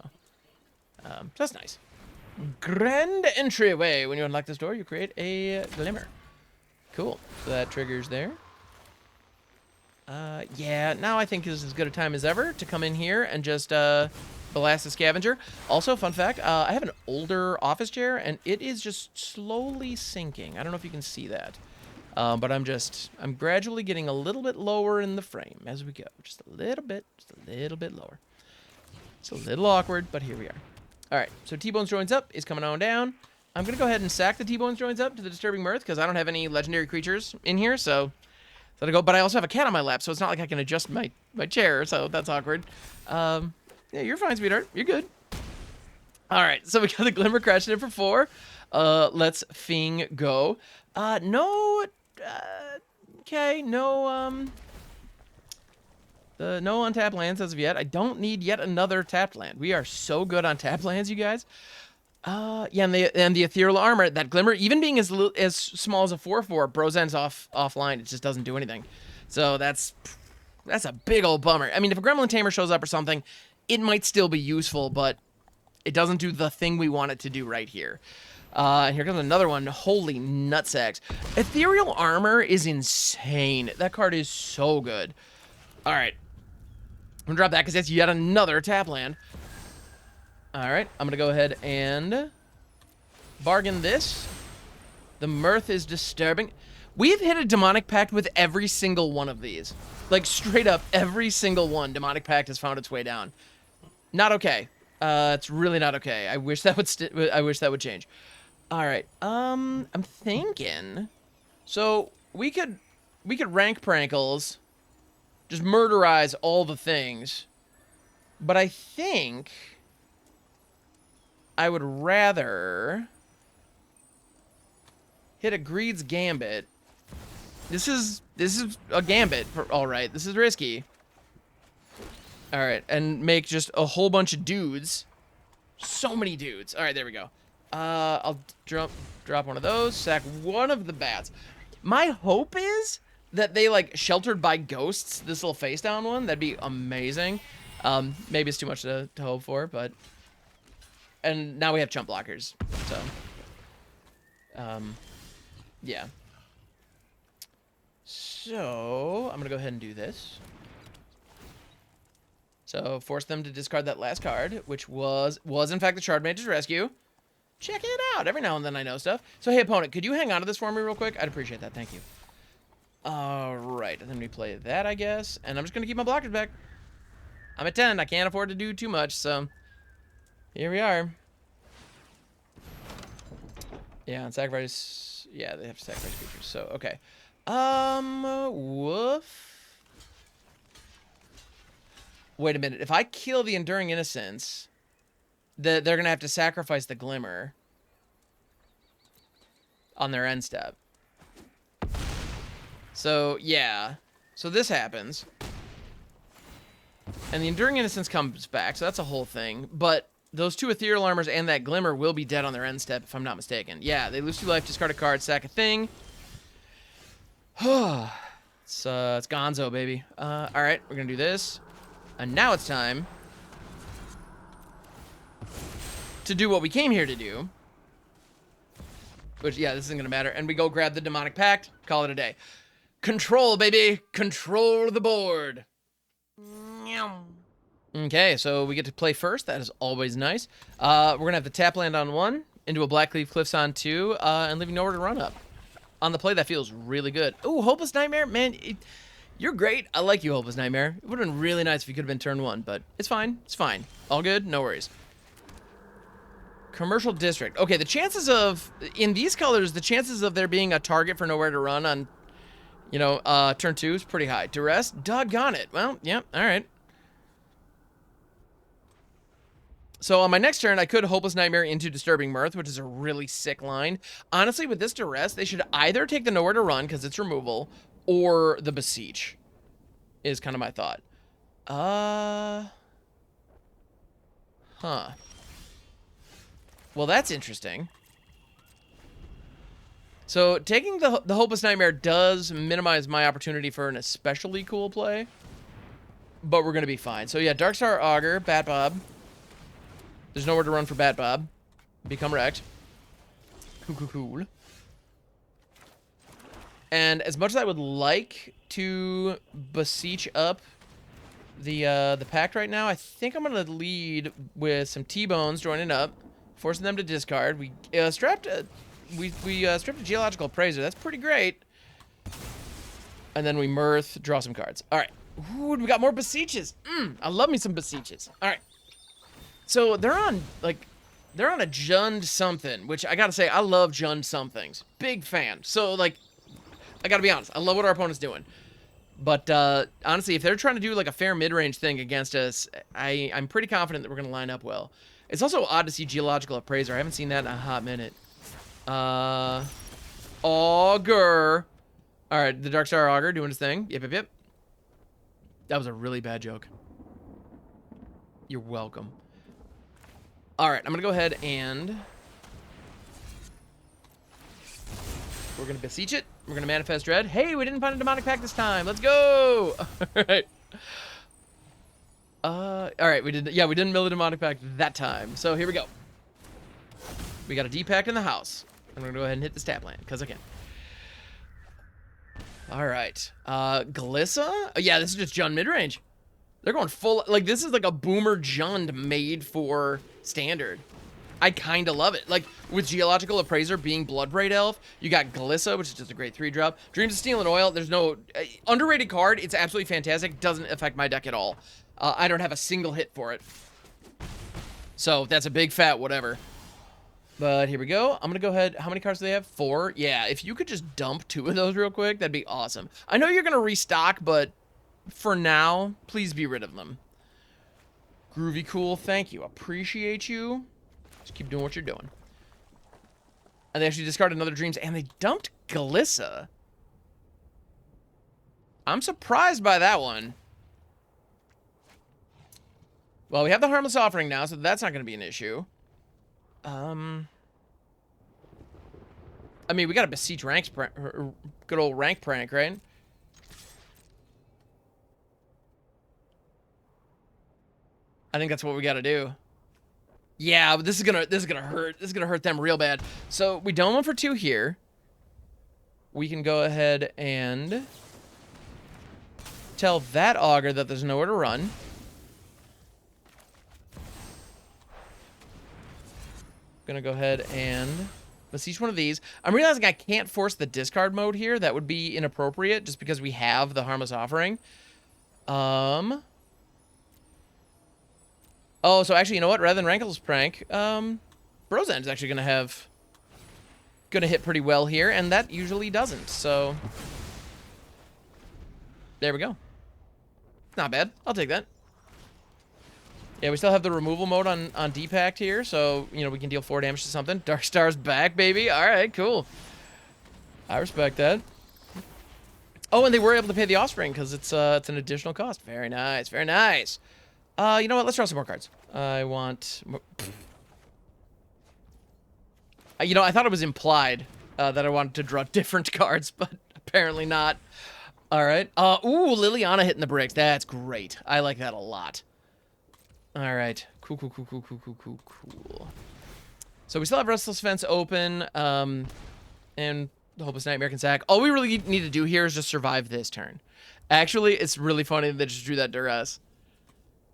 that's nice. Grand entryway. When you unlock this door, you create a glimmer. Cool. So that triggers there. Yeah, now I think this is as good a time as ever to come in here and just blast the Scavenger. Also, fun fact, I have an older office chair, and it is just slowly sinking. I don't know if you can see that. But I'm gradually getting a little bit lower in the frame as we go. Just a little bit lower. It's a little awkward, but here we are. All right, so T-Bones Joins Up is coming on down. I'm going to go ahead and sack the T-Bones Joins Up to the Disturbing Mirth because I don't have any legendary creatures in here, so let it go. But I also have a cat on my lap, so it's not like I can adjust my chair, so that's awkward. Yeah, you're fine, sweetheart. You're good. All right, so we got the Glimmer crashing in for 4. Let's Fing go. No, okay, no, no untapped lands as of yet. I don't need yet another tapped land. We are so good on tapped lands, you guys. Yeah, and the ethereal armor, that glimmer, even being as small as a 4/4, Brozen's offline. It just doesn't do anything. So that's a big old bummer. I mean, if a Gremlin Tamer shows up or something, it might still be useful, but it doesn't do the thing we want it to do right here. And here comes another one. Holy nutsacks. Ethereal armor is insane. That card is so good. All right. I'm gonna drop that because that's yet another tap land. All right, I'm gonna go ahead and bargain this. The Mirth is disturbing. We've hit a Demonic Pact with every single one of these. Like, straight up, every single one, Demonic Pact has found its way down. Not okay. It's really not okay. I wish that would change. All right, I'm thinking. So we could rank Prankles, just murderize all the things, but I think I would rather hit a Greed's Gambit. This is a Gambit, all right. This is risky. All right, and make just a whole bunch of dudes. So many dudes. All right, there we go. I'll drop one of those, sack one of the bats. My hope is that they, like, Sheltered by Ghosts this little face down one. That'd be amazing. Maybe it's too much to hope for, but... And now we have chump blockers, so... yeah. So, I'm gonna go ahead and do this. So, force them to discard that last card, which was in fact the Shard Mage's Rescue. Check it out. Every now and then I know stuff. So, hey, opponent, could you hang on to this for me real quick? I'd appreciate that. Thank you. All right. And then we play that, I guess. And I'm just going to keep my blockers back. I'm at 10. I can't afford to do too much, so here we are. Yeah, and sacrifice. Yeah, they have to sacrifice creatures. So, okay. Woof. Wait a minute. If I kill the Enduring Innocence, they're going to have to sacrifice the Glimmer on their end step. So, yeah. So this happens. And the Enduring Innocence comes back, so that's a whole thing. But those two Ethereal Armors and that Glimmer will be dead on their end step, if I'm not mistaken. Yeah, they lose 2 life, discard a card, sack a thing. It's gonzo, baby. Alright, we're gonna do this. And now it's time to do what we came here to do. Which, yeah, this isn't gonna matter. And we go grab the Demonic Pact, call it a day. Control, baby! Control the board! Okay, so we get to play first. That is always nice. We're gonna have the tap land on 1, into a Blackcleave Cliffs on 2, and leaving nowhere to run up. On the play, that feels really good. Ooh, Hopeless Nightmare? Man, you're great. I like you, Hopeless Nightmare. It would have been really nice if you could have been turn 1, but it's fine. It's fine. All good, no worries. Commercial District. Okay, the chances of, in these colors, the chances of there being a target for nowhere to run on, you know, turn 2 is pretty high. Duress? Doggone it. Well, yeah, all right. So on my next turn, I could Hopeless Nightmare into Disturbing Mirth, which is a really sick line. Honestly, with this Duress, they should either take the Nowhere to Run, because it's removal, or the Beseech, is kind of my thought. Huh. Well, that's interesting. So taking the Hopeless Nightmare does minimize my opportunity for an especially cool play, but we're going to be fine. So yeah, Darkstar Augur, Bat Bob. There's nowhere to run for Bat Bob. Become wrecked. Cool. And as much as I would like to beseech up the pact right now, I think I'm gonna lead with some T-Bones joining up, forcing them to discard. We strapped a Geological Appraiser. That's pretty great. And then we Mirth, draw some cards. All right. Ooh, we got more Beseeches. I love me some Beseeches. All right. So they're on a Jund something, which I gotta say, I love Jund somethings. Big fan. So, like, I gotta be honest, I love what our opponent's doing. But honestly, if they're trying to do like a fair mid-range thing against us, I'm pretty confident that we're gonna line up well. It's also odd to see Geological Appraiser. I haven't seen that in a hot minute. Augur. All right, the Darkstar Augur doing his thing. Yep, yep, yep. That was a really bad joke. You're welcome. All right, I'm gonna go ahead and we're gonna beseech it. We're gonna manifest dread. Hey, we didn't find a demonic pact this time. Let's go. All right. All right, we didn't. Yeah, we didn't mill the demonic pact that time. So here we go. We got a D-pact in the house. I'm gonna go ahead and hit this tap land because I can. All right. Glissa? Yeah, this is just Jund mid-range. They're going full, like, this is like a boomer Jund made for standard. I kind of love it. Like, with Geological Appraiser being Bloodbraid Elf, you got Glissa, which is just a great 3-drop. Dreams of Steel and Oil, there's no... underrated card, it's absolutely fantastic. Doesn't affect my deck at all. I don't have a single hit for it. So, that's a big fat whatever. But here we go. I'm going to go ahead. How many cards do they have? 4? Yeah, if you could just dump 2 of those real quick, that'd be awesome. I know you're going to restock, but for now, please be rid of them. Groovy cool. Thank you. Appreciate you. Just keep doing what you're doing. And they actually discarded another Dreams, and they dumped Glissa. I'm surprised by that one. Well, we have the Harmless Offering now, so that's not going to be an issue. I mean, we got to beseech ranks, good old rank prank, right? I think that's what we got to do. Yeah, but this is gonna hurt. This is gonna hurt them real bad. So we dome them for 2 here. We can go ahead and tell that Augur that there's nowhere to run. Gonna go ahead and beseech one of these. I'm realizing I can't force the discard mode here. That would be inappropriate just because we have the Harmless Offering. Oh, so actually, you know what? Rather than Rankle's prank, Brozan is actually gonna hit pretty well here, and that usually doesn't. So there we go. Not bad. I'll take that. Yeah, we still have the removal mode on D-Pact here, so, you know, we can deal 4 damage to something. Darkstar's back, baby. All right, cool. I respect that. Oh, and they were able to pay the offspring because it's an additional cost. Very nice, very nice. You know what? Let's draw some more cards. I want... You know, I thought it was implied that I wanted to draw different cards, but apparently not. All right. Ooh, Liliana hitting the bricks. That's great. I like that a lot. All right. Cool, cool, cool, cool, cool, cool, cool, cool. So we still have Restless Vents open, and the Hopeless Nightmare can sack. All we really need to do here is just survive this turn. Actually, it's really funny that they just drew that Duress.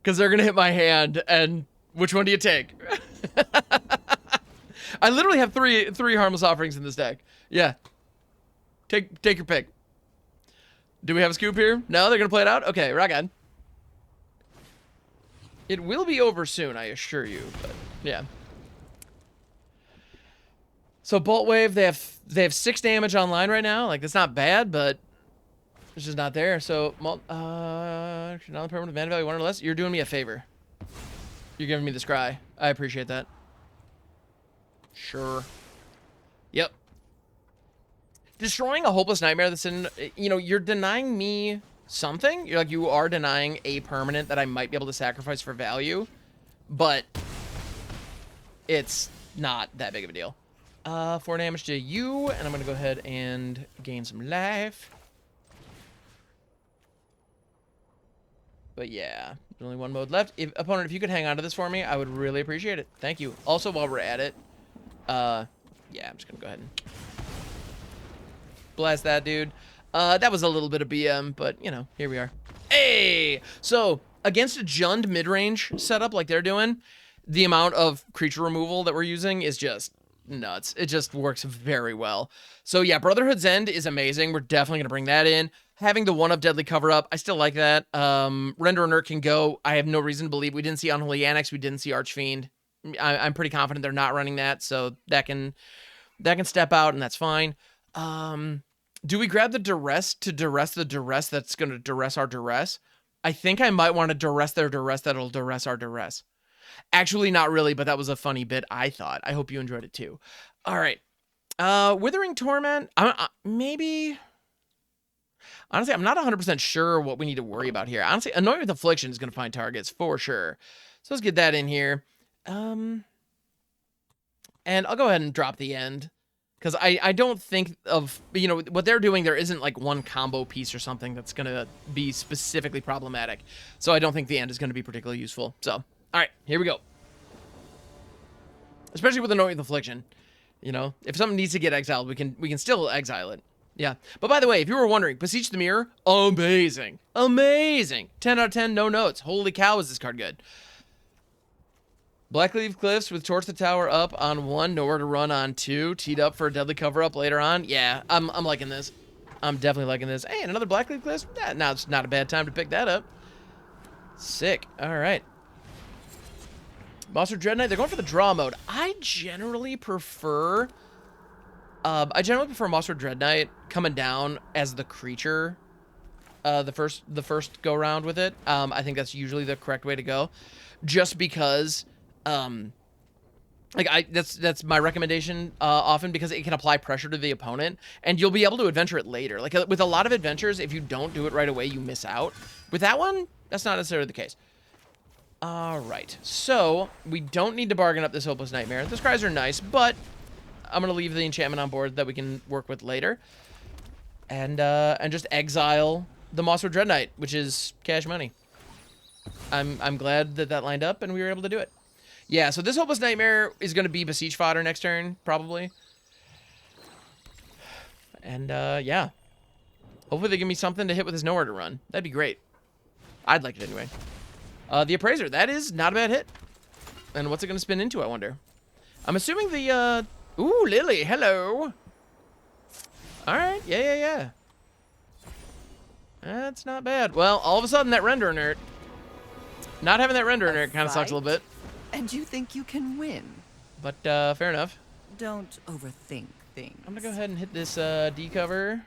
Because they're going to hit my hand, and which one do you take? I literally have three Harmless Offerings in this deck. Yeah. Take your pick. Do we have a scoop here? No, they're going to play it out? Okay, rock on. It will be over soon, I assure you, but yeah. So Bolt Wave, they have 6 damage online right now. Like, that's not bad, but it's just not there. So, non-permanent mana value 1 or less. You're doing me a favor. You're giving me the scry. I appreciate that. Sure. Yep. Destroying a Hopeless Nightmare that's in, you know, you're denying me something. You're like, you are denying a permanent that I might be able to sacrifice for value, but it's not that big of a deal. 4 damage to you, and I'm gonna go ahead and gain some life. But yeah, there's only 1 mode left. Opponent, if you could hang on to this for me, I would really appreciate it. Thank you. Also, while we're at it, yeah, I'm just gonna go ahead and blast that dude. That was a little bit of BM, but, you know, here we are. Hey! So, against a Jund mid-range setup like they're doing, the amount of creature removal that we're using is just nuts. It just works very well. So, yeah, Brotherhood's End is amazing. We're definitely going to bring that in. Having the 1 of Deadly Cover-Up, I still like that. Render Inert can go. I have no reason to believe. We didn't see Unholy Annex. We didn't see Archfiend. I'm pretty confident they're not running that, so that can step out, and that's fine. Do we grab the Duress to Duress the Duress that's going to Duress our Duress? I think I might want to Duress their Duress that'll Duress our Duress. Actually, not really, but that was a funny bit, I thought. I hope you enjoyed it too. All right. Withering Torment, maybe... Honestly, I'm not 100% sure what we need to worry about here. Honestly, Anoint with Affliction is going to find targets for sure. So let's get that in here. And I'll go ahead and drop the end. Because I don't think of, you know, what they're doing, there isn't like one combo piece or something that's going to be specifically problematic. So I don't think the end is going to be particularly useful. So, all right, here we go. Especially with Anoint with Affliction. You know, if something needs to get exiled, we can still exile it. Yeah. But by the way, if you were wondering, Beseech the Mirror, amazing. Amazing. 10 out of 10, no notes. Holy cow, is this card good. Blackcleave Cliffs with Torch the Tower up on 1, nowhere to run on 2, teed up for a deadly cover-up later on. Yeah, I'm liking this. I'm definitely liking this. Hey, and another Blackcleave Cliffs? Now it's not a bad time to pick that up. Sick. All right. Monster Dread Knight, they're going for the draw mode. I generally prefer Monster Dread Knight coming down as the creature the first go round with it. I think that's usually the correct way to go. Just because that's my recommendation often, because it can apply pressure to the opponent and you'll be able to adventure it later. Like with a lot of adventures, if you don't do it right away, you miss out. With that one, that's not necessarily the case. All right, so we don't need to bargain up this Hopeless Nightmare. The scries are nice, but I'm gonna leave the enchantment on board that we can work with later, and just exile the Monster Dread Knight, which is cash money. I'm glad that lined up and we were able to do it. Yeah, so this Hopeless Nightmare is gonna be Beseech fodder next turn, probably. And yeah, hopefully they give me something to hit with his nowhere to run. That'd be great. I'd like it anyway. The Appraiser, that is not a bad hit. And what's it gonna spin into, I wonder? I'm assuming the ooh, Lily, hello. All right, yeah. That's not bad. Well, all of a sudden, that Render Inert. Not having that Render Inert kind of sucks a little bit. And you think you can win? But, fair enough. Don't overthink things. I'm gonna go ahead and hit this, D-cover.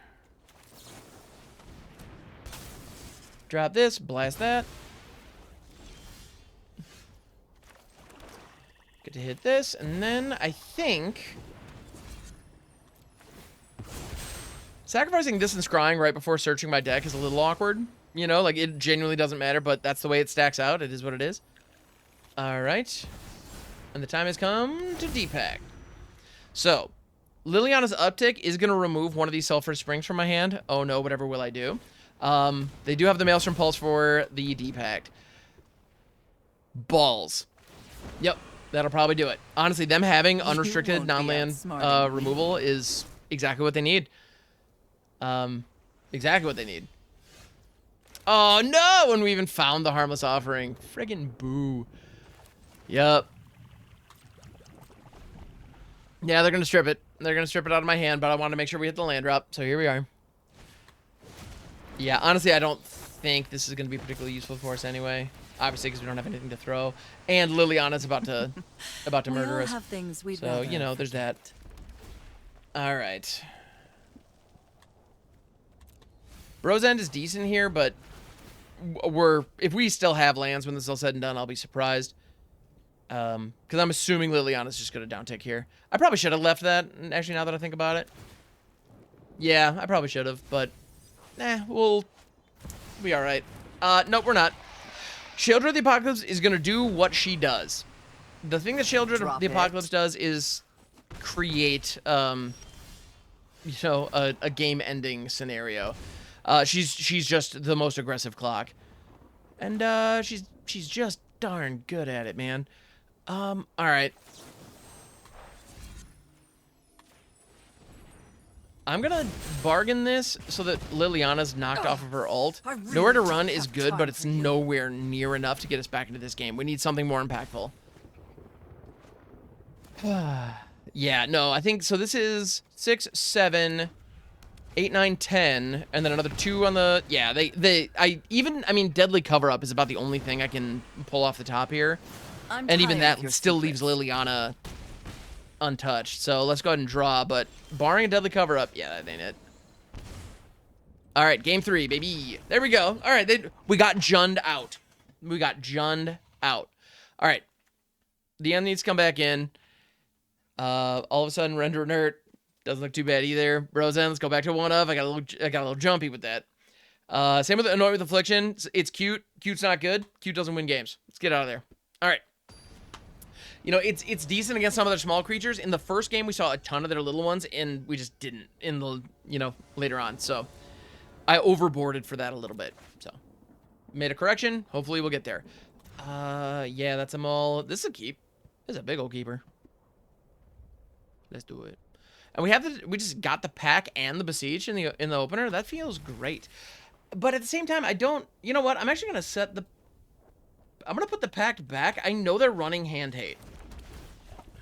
Drop this, blast that. Get to hit this, and then I think... Sacrificing this and scrying right before searching my deck is a little awkward. You know, like, it genuinely doesn't matter, but that's the way it stacks out. It is what it is. Alright. And the time has come to D-Pact. So, Liliana's uptick is going to remove one of these Sulfurous Springs from my hand. Oh no, whatever will I do? They do have the Maelstrom Pulse for the D-Pact. Balls. Yep, that'll probably do it. Honestly, them having unrestricted non-land removal is exactly what they need. Exactly what they need. Oh no, when we even found the Harmless Offering. Friggin' boo. Yup. Yeah, they're gonna strip it. They're gonna strip it out of my hand, but I want to make sure we hit the land drop, so here we are. Yeah, honestly, I don't think this is gonna be particularly useful for us anyway. Obviously, because we don't have anything to throw, and Liliana's about to murder us. Have things we'd so you know, there's that. All right. Rose End is decent here, but if we still have lands when this is all said and done, I'll be surprised. Because I'm assuming Liliana's just going to downtick here. I probably should have left that, actually, now that I think about it. Yeah, I probably should have, but we'll be all right. Nope, we're not. Sheoldred of the Apocalypse is going to do what she does. The thing that Sheoldred of the Apocalypse does is create, you know, a game-ending scenario. She's just the most aggressive clock, and she's just darn good at it, man. All right. I'm gonna bargain this so that Liliana's knocked off of her ult. Nowhere to run is good, but it's nowhere near enough to get us back into this game. We need something more impactful. Yeah, no, I think so. This is 6, 7, 8, 9, 10, and then another 2 on the... Yeah, I mean, Deadly Cover-Up is about the only thing I can pull off the top here. And even that still leaves Liliana untouched. So let's go ahead and draw, but barring a Deadly Cover-Up, yeah, that ain't it. All right, game 3, baby. There we go. All right, we got Junned out. We got Junned out. All right. The end needs to come back in. All of a sudden, Render Inert Doesn't look too bad either. Roseanne, let's go back to 1-of. I got a little jumpy with that. Same with Anoint with Affliction. It's cute. Cute's not good. Cute doesn't win games. Let's get out of there. All right. You know, it's decent against some of their small creatures. In the first game, we saw a ton of their little ones, and we just didn't in the, you know, later on. So I overboarded for that a little bit. So made a correction. Hopefully we'll get there. Yeah, that's a mole. This is a keep. This is a big old keeper. Let's do it. And we just got the pack and the Beseech in the opener. That feels great. But at the same time, I don't, you know what? I'm actually going to I'm going to put the pack back. I know they're running Hand Hate.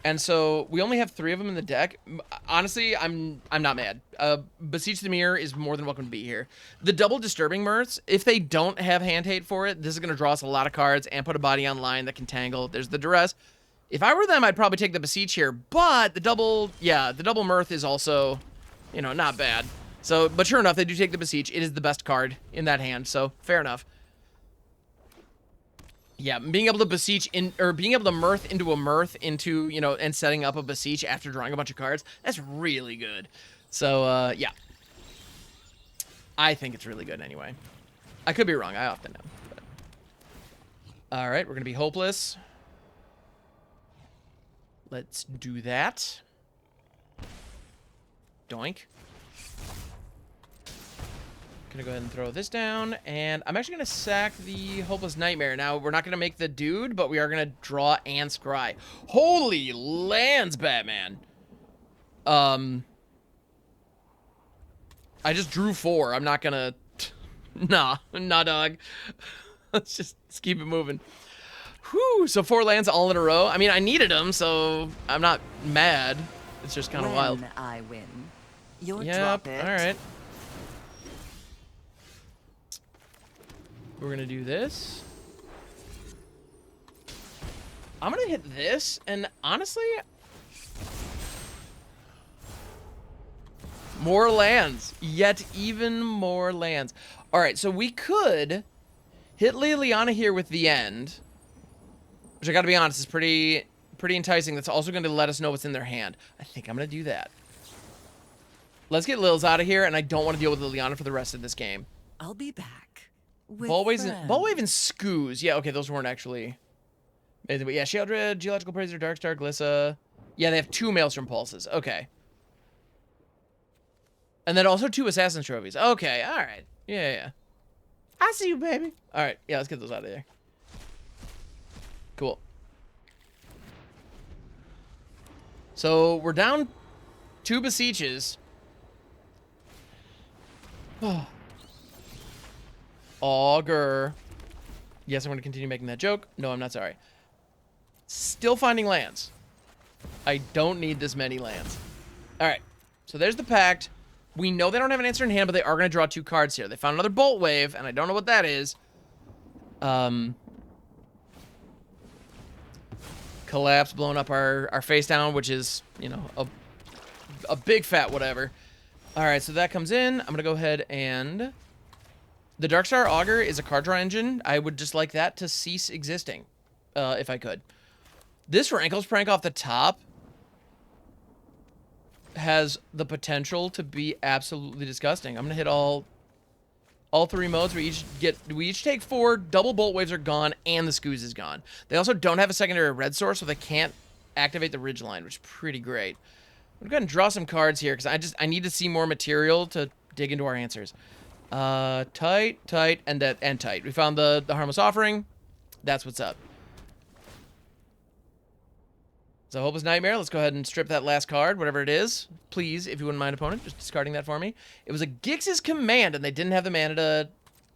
And so we only have 3 of them in the deck. Honestly, I'm not mad. Beseech the Mirror is more than welcome to be here. The double Disturbing Mirths, if they don't have Hand Hate for it, this is going to draw us a lot of cards and put a body online that can tangle. There's the Duress. If I were them, I'd probably take the Beseech here. But the double Mirth is also, you know, not bad. So, but sure enough, they do take the Beseech. It is the best card in that hand, so fair enough. Yeah, being able to Beseech being able to Mirth into a Mirth into, you know, and setting up a Beseech after drawing a bunch of cards, that's really good. So, yeah. I think it's really good anyway. I could be wrong, I often am. But. All right, we're gonna be hopeless. Let's do that. Doink. Gonna go ahead and throw this down, and I'm actually gonna sack the Hopeless Nightmare. Now, we're not gonna make the dude, but we are gonna draw and scry. Holy lands, Batman! I just drew 4. I'm not gonna... Nah, dog. Let's keep it moving. Whew, so 4 lands all in a row. I mean, I needed them, so I'm not mad. It's just kind of wild. When I win, you'll yep, drop it. All right. We're gonna do this. I'm gonna hit this, and honestly, more lands. Yet even more lands. All right, so we could hit Liliana here with the end, which I gotta be honest is pretty enticing. That's also gonna let us know what's in their hand. I think I'm gonna do that. Let's get Lils out of here, and I don't want to deal with Liliana for the rest of this game. I'll be back. Ballwave and Skoos. Yeah, okay, those weren't actually... But yeah, Sheoldred, Geological Praiser, Darkstar, Glissa. Yeah, they have 2 Maelstrom Pulses. Okay. And then also 2 Assassin's Trophies. Okay, alright. Yeah. I see you, baby. Alright, yeah, let's get those out of there. Cool. So, we're down 2 Beseeches. Oh. Augur. Yes, I'm going to continue making that joke. No, I'm not sorry. Still finding lands. I don't need this many lands. All right. So there's the Pact. We know they don't have an answer in hand, but they are going to draw 2 cards here. They found another Bolt Wave, and I don't know what that is. Collapse blowing up our face down, which is, you know, a big fat whatever. All right, so that comes in. I'm going to go ahead and... The Darkstar Augur is a card draw engine. I would just like that to cease existing, if I could. This Rankle's Prank off the top has the potential to be absolutely disgusting. I'm gonna hit all 3 modes. We each take 4. Double Bolt Waves are gone, and the Skoos is gone. They also don't have a secondary red source, so they can't activate the Ridgeline, which is pretty great. I'm gonna go ahead and draw some cards here because I need to see more material to dig into our answers. Tight, and tight. We found the Harmless Offering. That's what's up. So Hopeless Nightmare. Let's go ahead and strip that last card, whatever it is. Please, if you wouldn't mind, opponent, just discarding that for me. It was a Gix's Command, and they didn't have the mana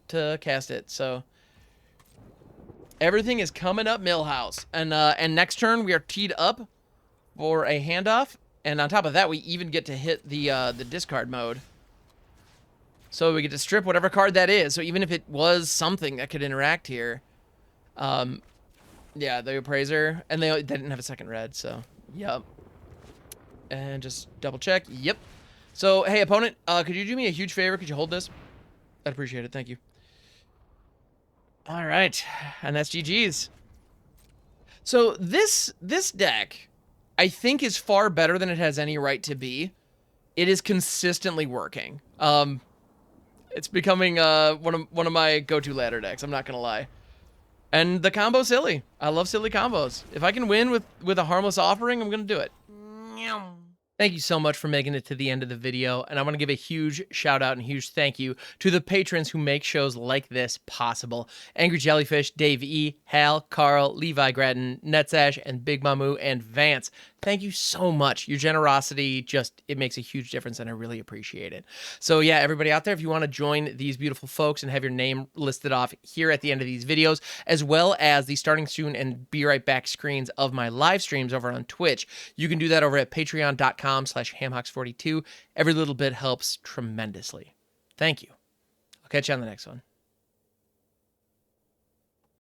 to cast it, so... Everything is coming up Millhouse. And next turn, we are teed up for a handoff, and on top of that, we even get to hit the discard mode. So we get to strip whatever card that is. So even if it was something that could interact here. Yeah, the Appraiser. And they didn't have a second red, so... Yep. And just double check. Yep. So, hey, opponent, could you do me a huge favor? Could you hold this? I'd appreciate it. Thank you. All right. And that's GG's. So this deck, I think, is far better than it has any right to be. it is consistently working. It's becoming one of my go-to ladder decks. I'm not gonna lie. And the combo's silly. I love silly combos. If I can win with a Harmless Offering, I'm gonna do it. Thank you so much for making it to the end of the video, and I want to give a huge shout out and huge thank you to the patrons who make shows like this possible. Angry Jellyfish, Dave E, Hal, Carl, Levi Grattan, Netsash, and Big Mamu, and Vance. Thank you so much. Your generosity it makes a huge difference, and I really appreciate it. So yeah, everybody out there, if you want to join these beautiful folks and have your name listed off here at the end of these videos, as well as the starting soon and be right back screens of my live streams over on Twitch, you can do that over at patreon.com/hamhocks42. Every little bit helps tremendously. Thank you. I'll catch you on the next one.